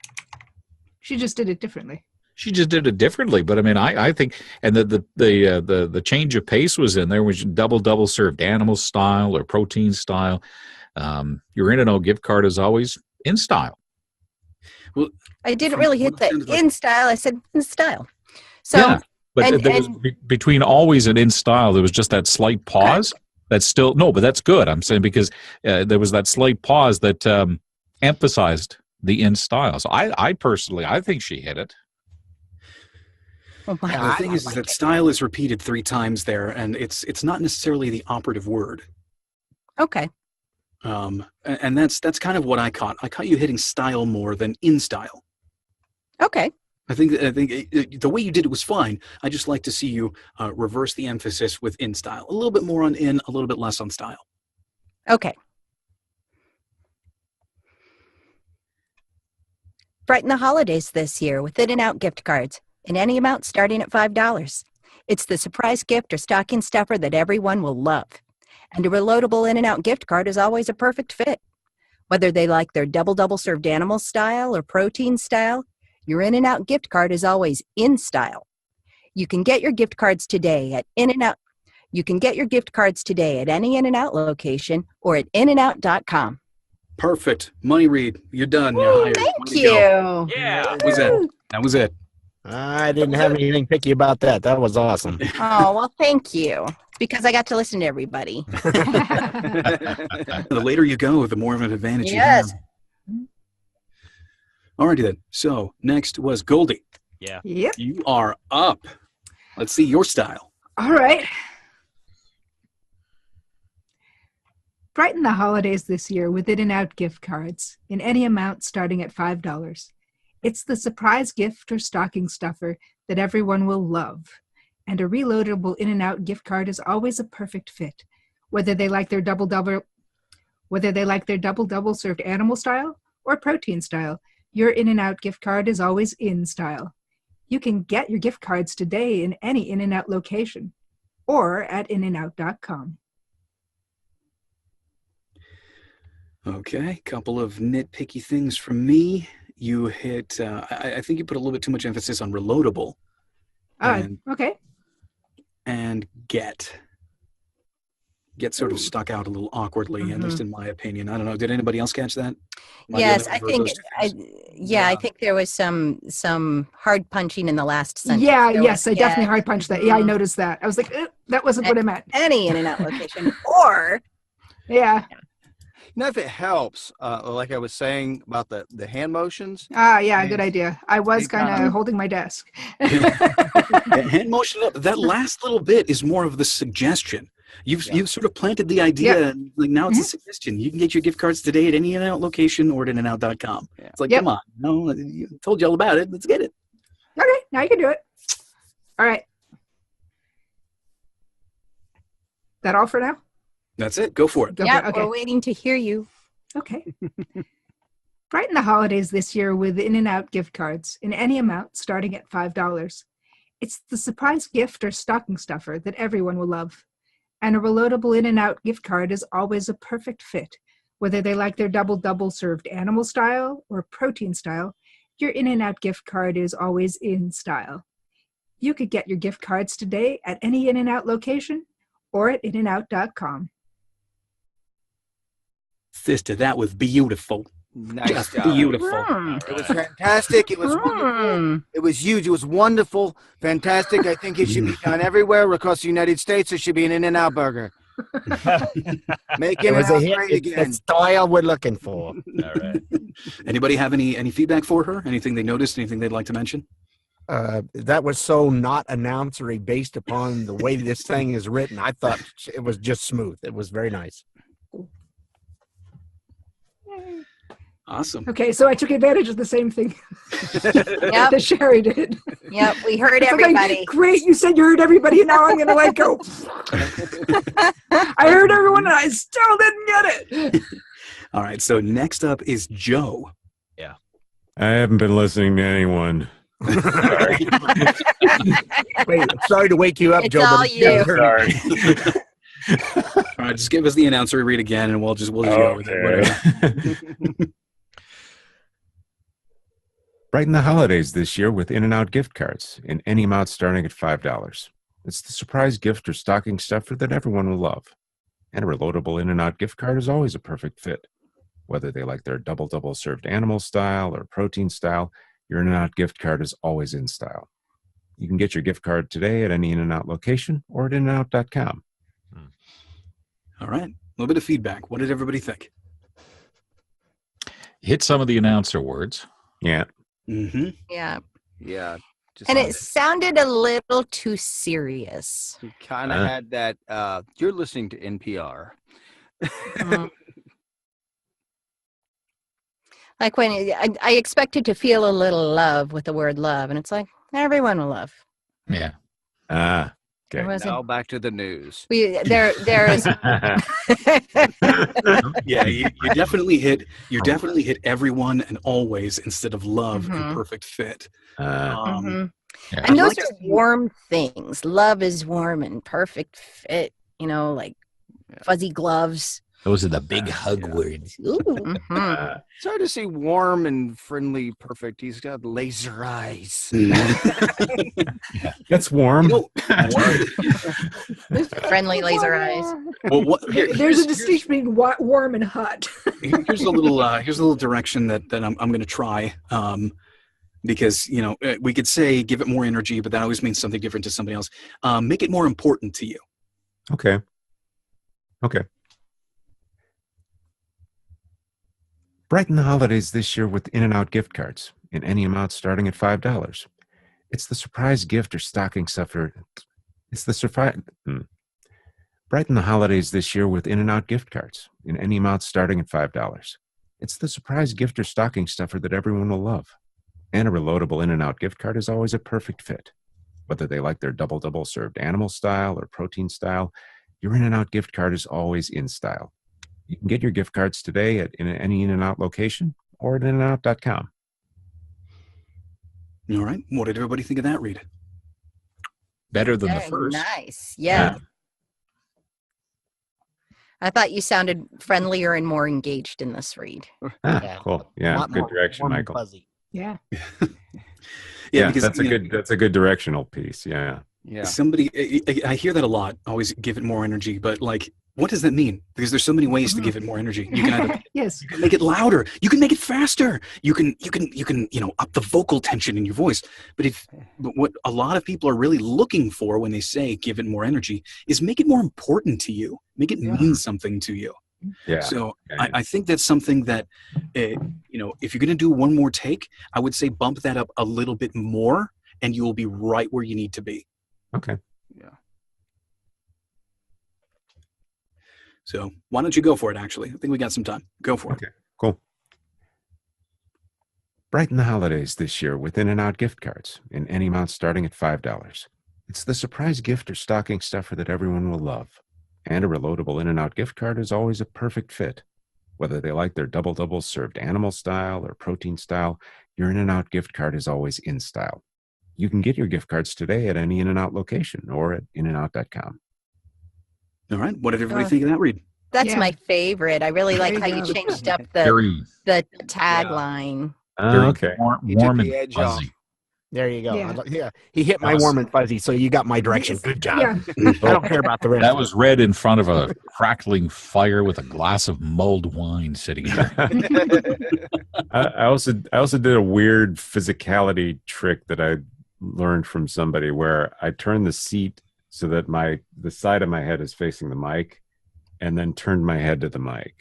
She just did it differently. She just did it differently, but I mean, I think, and the change of pace was in there, which double served animal style or protein style. Your In-N-Out gift card is always in style. Well, I didn't really hit the in style. I said in style. So, yeah, but there was between always and in style, there was just that slight pause. Okay. That's still no, but that's good. I'm saying because there was that slight pause that emphasized the in style. So I personally, I think she hit it. Oh my the thing is that style is repeated 3 times there, and it's not necessarily the operative word. Okay. And that's kind of what I caught. I caught you hitting style more than in style. Okay. I think the way you did it was fine. I just like to see you reverse the emphasis with in style. A little bit more on in, a little bit less on style. Okay. Brighten the holidays this year with In-N-Out gift cards in any amount starting at $5. It's the surprise gift or stocking stuffer that everyone will love. And a reloadable In-N-Out gift card is always a perfect fit. Whether they like their double served animal style or protein style, your In-N-Out gift card is always in style. You can get your gift cards today at In-N-Out. You can get your gift cards today at any In-N-Out location or at inandout.com. Perfect. Money read. You're done. Woo, You're hired. thank you. Yeah. That was it. I didn't have anything picky about that. That was awesome. Oh, well, thank you. Because I got to listen to everybody. The later you go, the more of an advantage you Yes. have. Alrighty then. So next was Goldie. Yeah. Yep. You are up. Let's see your style. All right. Brighten the holidays this year with In-N-Out gift cards in any amount starting at $5. It's the surprise gift or stocking stuffer that everyone will love. And a reloadable In-N-Out gift card is always a perfect fit. Whether they like their double served animal style or protein style, your In-N-Out gift card is always in style. You can get your gift cards today in any In-N-Out location or at inandout.com. Okay, couple of nitpicky things from me. You hit, I think you put a little bit too much emphasis on reloadable and, Okay. and get. Get sort of Ooh. stuck out a little awkwardly, at least Mhm. in my opinion. I don't know. Did anybody else catch that? Am I the Yes, only one I who wrote think those two I things? I think there was some hard punching in the last sentence. Yeah, There yes, was I definitely get, hard punched that. Yeah, I mhm, noticed that. I was like, that wasn't what I meant. any in and out location, or Yeah. You know, if it helps, like I was saying about the hand motions. Yeah, good They- idea. I was they kind kinda- of holding my desk. That hand motion up, that last little bit is more of the suggestion. You've sort of planted the idea, and like now it's a suggestion. You can get your gift cards today at any In-N-Out location or at inandout.com. Yeah. It's like, Yep. come on, no, I told you all about it. Let's get it. Okay, now you can do it. All right. That all for now? That's it. Go for it. Go for yeah, it. Okay. we're waiting to hear you. Okay. Brighten the holidays this year with In-N-Out gift cards in any amount starting at $5. It's the surprise gift or stocking stuffer that everyone will love. And a reloadable In-N-Out gift card is always a perfect fit. Whether they like their double served animal style or protein style, your In-N-Out gift card is always in style. You could get your gift cards today at any In-N-Out location or at inandout.com. Sister, that was beautiful. Nice Just job. beautiful. It was fantastic. It was wonderful. It was huge. It was wonderful. Fantastic. I think it should be done everywhere across the United States. There should be an In-N-Out burger. Make It was a In-N-Out hit. great It's the again. style we're looking for. All right. Anybody have any feedback for her? Anything they noticed? Anything they'd like to mention? That was so not announcery based upon the way this thing is written. I thought it was just smooth. It was very nice. Awesome. Okay, so I took advantage of the same thing Yep, that Sherry did. yep, we heard It's like, everybody. great, you said you heard everybody, and now I'm going to let go. I heard everyone, and I still didn't get it. All right. So next up is Joe. I haven't been listening to anyone. Wait, sorry to wake you up, It's Joe. all but you. Sorry. All right. Just give us the announcer read again, and we'll just go with it. Whatever. Brighten the holidays this year with In-N-Out gift cards in any amount starting at $5. It's the surprise gift or stocking stuffer that everyone will love. And a reloadable In-N-Out gift card is always a perfect fit. Whether they like their double served animal style or protein style, your In-N-Out gift card is always in style. You can get your gift card today at any In-N-Out location or at inandout.com. All right. A little bit of feedback. What did everybody think? Hit some of the announcer words. Yeah. Mm-hmm. Yeah, Yeah. and it sounded a little too serious. kind of had that. You're listening to NPR. Mm. Like when I expected to feel a little love with the word love, and it's like everyone will love. Yeah. Ah. There Okay. was Now back to the news. there is. Yeah, you definitely hit everyone and always instead of love and Mhm. perfect fit. Mhm. Yeah. And those like to are see- warm things. Love is warm and perfect fit. You know, like fuzzy gloves. Those are the big hug words. Ooh. Mhm. It's hard to see warm and friendly, perfect. He's got laser eyes. That's warm. You know, Friendly laser eyes. There's a distinction between warm and hot. here's a little direction that I'm going to try. Because we could say give it more energy, but that always means something different to somebody else. Make it more important to you. Okay. Brighten the holidays this year with In-N-Out gift cards in any amount starting at $5. It's the surprise gift or stocking stuffer. It's the surprise. Brighten the holidays this year with In-N-Out gift cards in any amount starting at $5. It's the surprise gift or stocking stuffer that everyone will love. And a reloadable In-N-Out gift card is always a perfect fit. Whether they like their double served animal style or protein style, your In-N-Out gift card is always in style. You can get your gift cards today at any In-N-Out location or at inandout.com. All right. What did everybody think of that read? Better than the Very first. nice. Yeah. I thought you sounded friendlier and more engaged in this read. Ah, cool. Yeah, Lot good more direction, warm and Michael. fuzzy. Yeah. Yeah, because that's a good directional piece. Yeah. Yeah. I hear that a lot. Always give it more energy, but like, what does that mean? Because there's so many ways to give it more energy. You can either Yes. you can make it louder, you can make it faster, you can up the vocal tension in your voice. But what a lot of people are really looking for when they say give it more energy is make it more important to you, make it mean something to you. Yeah. So Okay. I think that's something that, if you're going to do one more take, I would say bump that up a little bit more, and you will be right where you need to be. Okay. Yeah. So why don't you go for it? Actually, I think we got some time. Go for it. Okay. Cool. Brighten the holidays this year with In-N-Out gift cards in any amount starting at $5. It's the surprise gift or stocking stuffer that everyone will love. And a reloadable In-N-Out gift card is always a perfect fit. Whether they like their double-double served animal style or protein style, your In-N-Out gift card is always in style. You can get your gift cards today at any In-N-Out location or at inandout.com. All right. What did everybody think of that read? That's Yeah. my favorite. I really like how you changed up the tagline. Okay. Warm took the and edge off. fuzzy. There you go. Yeah. Yeah, he hit my That was- warm and fuzzy, so you got my direction. Good job. Yeah. I don't care about the rest. That was read in front of a crackling fire with a glass of mulled wine sitting there. I also did a weird physicality trick that I learned from somebody where I turned the seat so that the side of my head is facing the mic, and then turned my head to the mic.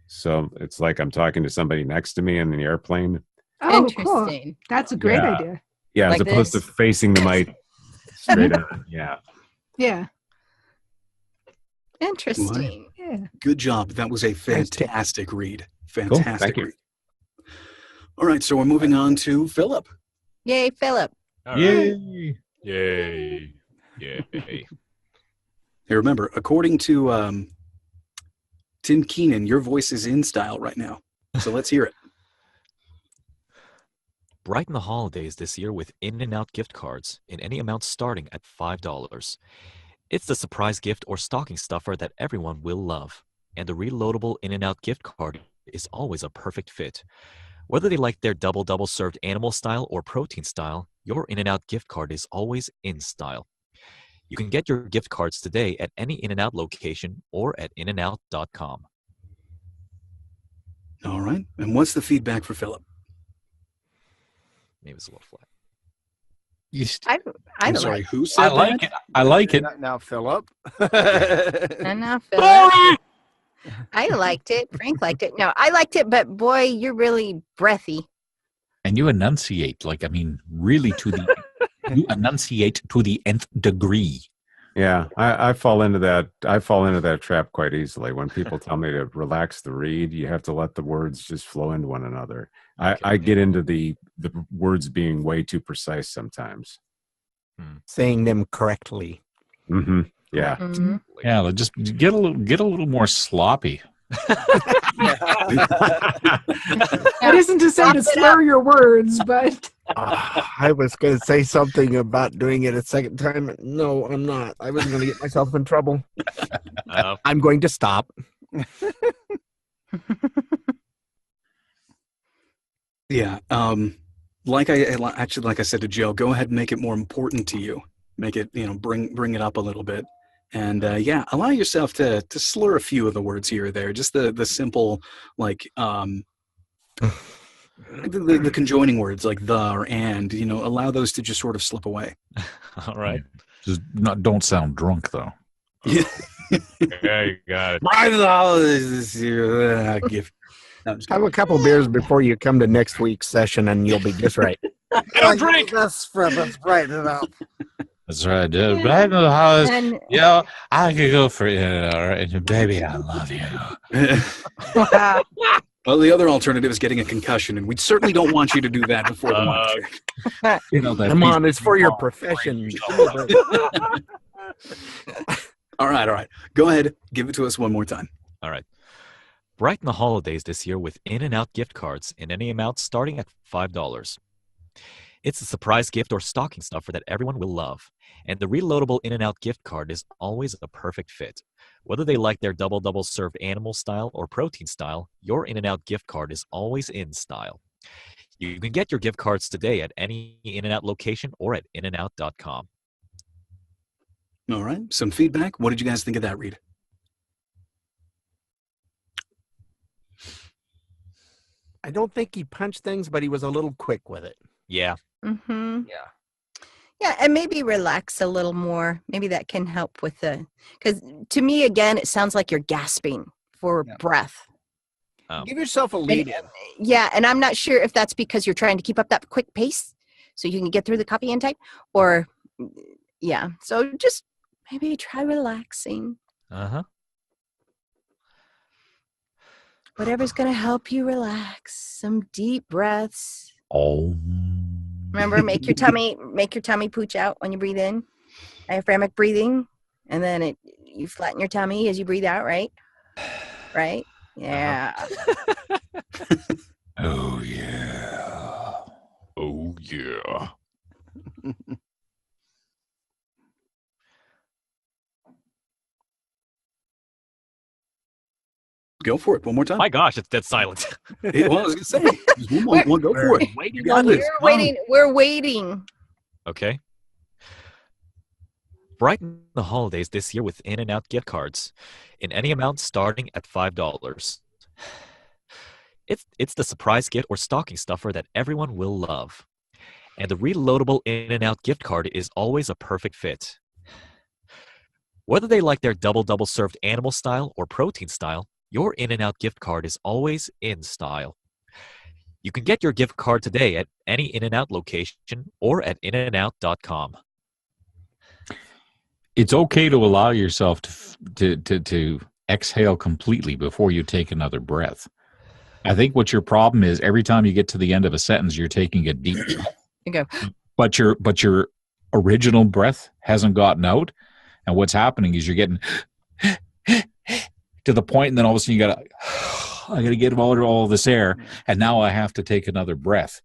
So it's like I'm talking to somebody next to me in the airplane. Oh, cool. Interesting. That's a great Yeah. idea. Yeah, Like as opposed this? to facing the mic straight on. Yeah. Yeah. Interesting. Yeah. Good job. That was a fantastic read. Fantastic Thank you. read. All right. So we're moving on to Philip. Yay, Philip. All right. Yay. Yay. Yay. Hey, remember, according to Tim Keenan, your voice is in style right now. So let's hear it. Brighten the holidays this year with In-N-Out gift cards in any amount starting at $5. It's the surprise gift or stocking stuffer that everyone will love. And a reloadable In-N-Out gift card is always a perfect fit. Whether they like their double served animal style or protein style, your In-N-Out gift card is always in style. You can get your gift cards today at any In-N-Out location or at inandout.com. All right. And what's the feedback for Philip? Maybe it's a little flat. I I'm like sorry, who said I like that? it. I like it. Now, Philip. I know, Philip. I liked it. Frank liked it. No, I liked it, but boy, you're really breathy. And you enunciate, really you enunciate to the nth degree. Yeah, I fall into that. I fall into that trap quite easily. When people tell me to relax the read, you have to let the words just flow into one another. I get into the words being way too precise sometimes. Saying them correctly. Mm-hmm. Yeah. Mhm. Yeah, just get a little more sloppy. That isn't to say to slur your words, but I was going to say something about doing it a second time. No, I'm not. I was going to get myself in trouble. I'm going to stop. Yeah. Like I said to Joe, go ahead and make it more important to you. Make it, bring it up a little bit. And allow yourself to slur a few of the words here or there. Just the simple, the conjoining words like the or and, allow those to just sort of slip away. All right. Just don't sound drunk though. Yeah. Yeah, you got it. Right of the holidays this year. Gift. No, I'm just Have kidding. a couple beers before you come to next week's session, and you'll be just right. Don't drink. That's brighten it up. That's right, dude. Right in the house. And I could go for it. All right, baby, I love you. Well, the other alternative is getting a concussion, and we certainly don't want you to do that before the mic check. That Come on, it's for your profession. All right. Go ahead. Give it to us one more time. All right. Brighten the holidays this year with In-N-Out gift cards in any amount starting at $5. It's a surprise gift or stocking stuffer that everyone will love. And the reloadable In-N-Out gift card is always a perfect fit. Whether they like their double served animal style or protein style, your In-N-Out gift card is always in style. You can get your gift cards today at any In-N-Out location or at inandout.com. All right. Some feedback. What did you guys think of that, Reed? I don't think he punched things, but he was a little quick with it. Yeah. Mm-hmm. Yeah. Yeah, and maybe relax a little more. Maybe that can help with because to me, again, it sounds like you're gasping for Yeah. breath. Give yourself a lead in. Yeah, and I'm not sure if that's because you're trying to keep up that quick pace so you can get through the copy in time, or yeah. So just maybe try relaxing. Uh-huh. Whatever's going to help you relax. Some deep breaths. Oh. Remember, make your tummy pooch out when you breathe in. Diaphragmatic breathing, and then you flatten your tummy as you breathe out, right? Right? Yeah. Oh, yeah. Oh, yeah. Go for it. One more time. My gosh, it's dead silent. Well, I was going to say, just one more. Go for it. Waiting You got on this. this. We're waiting. Okay. Brighten the holidays this year with In-N-Out gift cards in any amount starting at $5. It's the surprise gift or stocking stuffer that everyone will love. And the reloadable In-N-Out gift card is always a perfect fit. Whether they like their double served animal style or protein style, your In-N-Out gift card is always in style. You can get your gift card today at any In-N-Out location or at inandout.com. It's okay to allow yourself to exhale completely before you take another breath. I think what your problem is, every time you get to the end of a sentence, you're taking a deep breath. You go. But your original breath hasn't gotten out, and what's happening is you're getting to the point, and then all of a sudden I gotta get all this air, and now I have to take another breath.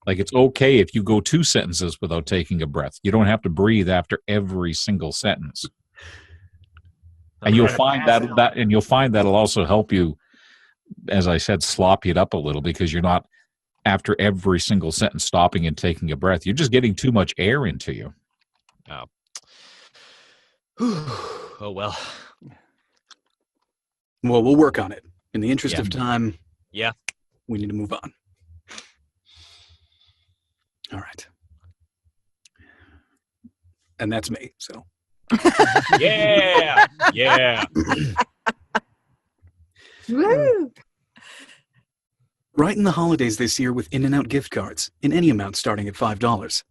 Like, it's okay if you go 2 sentences without taking a breath. You don't have to breathe after every single sentence. And you'll find that'll also help you, as I said, sloppy it up a little, because you're not, after every single sentence, stopping and taking a breath. You're just getting too much air into you. Oh. Oh, well. Well, we'll work on it. In the interest of time, Yeah. we need to move on. All right. And that's me, so. Yeah. Yeah. Woo! Brighten the holidays this year with In-N-Out gift cards in any amount starting at $5.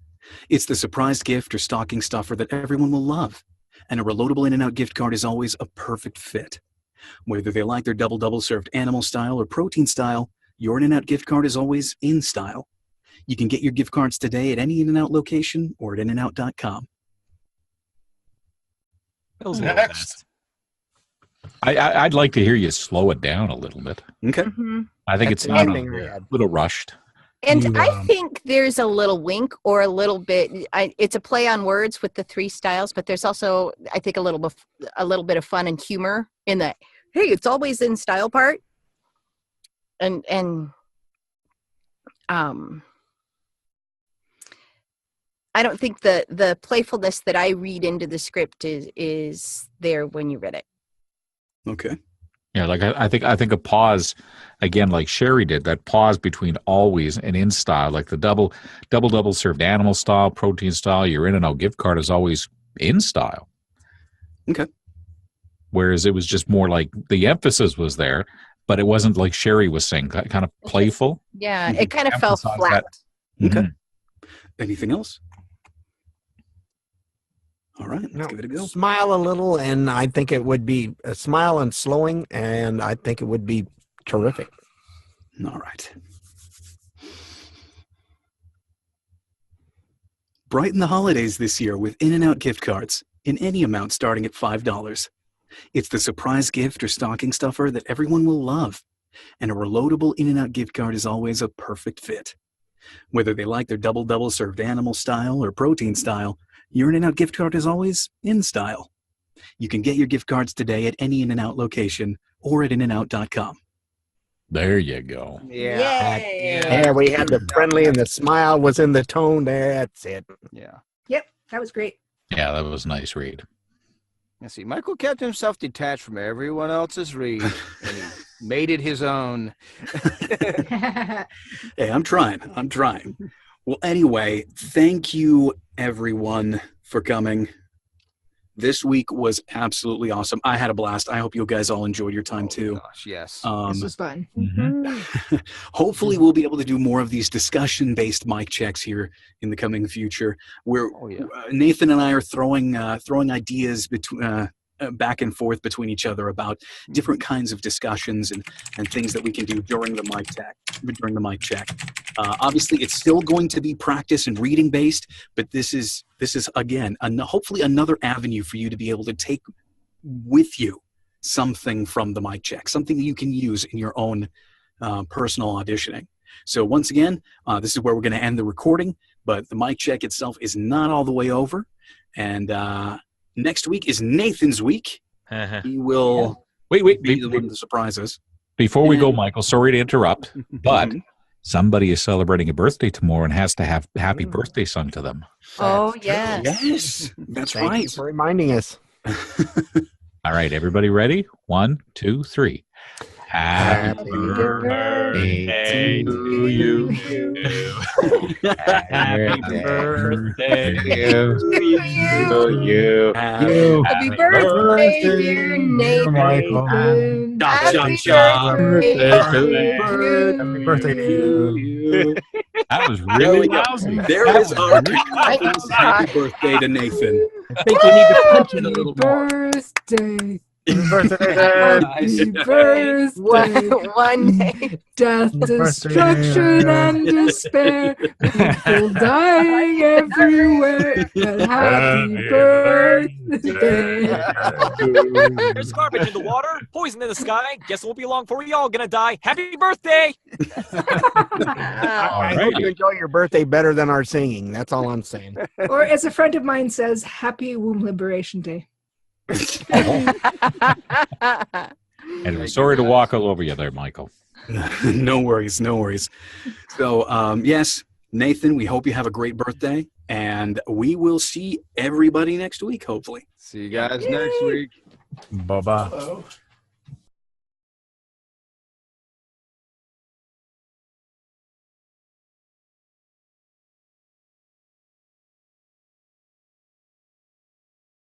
It's the surprise gift or stocking stuffer that everyone will love. And a reloadable In-N-Out gift card is always a perfect fit. Whether they like their double served animal style or protein style, your In-N-Out gift card is always in style. You can get your gift cards today at any In-N-Out location or at inandout.com. That was a little Next. fast. I'd like to hear you slow it down a little bit. Okay. Mm-hmm. I think That's it's the not only a thing I had. little rushed. And You, I think there's a little wink or a little bit. It's a play on words with the 3 styles, but there's also, I think, a little bit of fun and humor in the hey, it's always in style part. And I don't think the playfulness that I read into the script is there when you read it. Okay. Yeah, like I think a pause, again, like Sherry did, that pause between always and in style, like the double served animal style, protein style, your In-N-Out gift card is always in style. Okay. Whereas it was just more like the emphasis was there, but it wasn't like Sherry was saying, kind of playful. Yeah, it kind of fell Emphasize flat. that. Okay. Mhm. Anything else? All right, let's No, give it a go. smile a little, and I think it would be a smile and slowing, and I think it would be terrific. All right. Brighten the holidays this year with In-N-Out gift cards in any amount starting at $5. It's the surprise gift or stocking stuffer that everyone will love. And a reloadable In-N-Out gift card is always a perfect fit. Whether they like their double served animal style or protein style, your In-N-Out gift card is always in style. You can get your gift cards today at any In-N-Out location or at inandout.com. There you go. Yay. Yeah, we had the friendly and the smile was in the tone there. That's it. Yeah. Yep, that was great. Yeah, that was nice, Reed. You see, Michael kept himself detached from everyone else's read, and he made it his own. Hey, I'm trying. Well, anyway, thank you, everyone, for coming. This week was absolutely awesome. I had a blast. I hope you guys all enjoyed your time, too. Gosh, yes. This was fun. Hopefully, we'll be able to do more of these discussion-based mic checks here in the coming future. Where Nathan and I are throwing ideas between back and forth between each other about different kinds of discussions and things that we can do during the mic check. Obviously, it's still going to be practice and reading based, but this is again hopefully another avenue for you to be able to take with you something from the mic check, something that you can use in your own personal auditioning. So once again, this is where we're going to end the recording, but the mic check itself is not all the way over. And next week is Nathan's week. He will Wait, be the one to surprise us. Before we go, Michael, sorry to interrupt, but somebody is celebrating a birthday tomorrow and has to have happy birthday sung to them. Oh, yes. Yes, that's Thank right. you for reminding us. All right, everybody ready? 1, 2, 3. Happy birthday to you. Happy birthday to you. Happy birthday, dear Nathan. Happy birthday to you. That was There really we go. lousy. There is our happy birthday to Nathan. I think we need to punch it a little more. birthday. Happy Happy birthday. One day. Death, destruction, and despair. People dying everywhere. But happy birthday. There's garbage in the water, poison in the sky. Guess it won't be long before we all gonna die. Happy birthday! I hope you enjoy your birthday better than our singing. That's all I'm saying. Or as a friend of mine says, Happy Womb Liberation Day. And we're sorry to walk all over you there, Michael. No worries. So, yes, Nathan, we hope you have a great birthday, and we will see everybody next week, hopefully. See you guys next week. Bye-bye.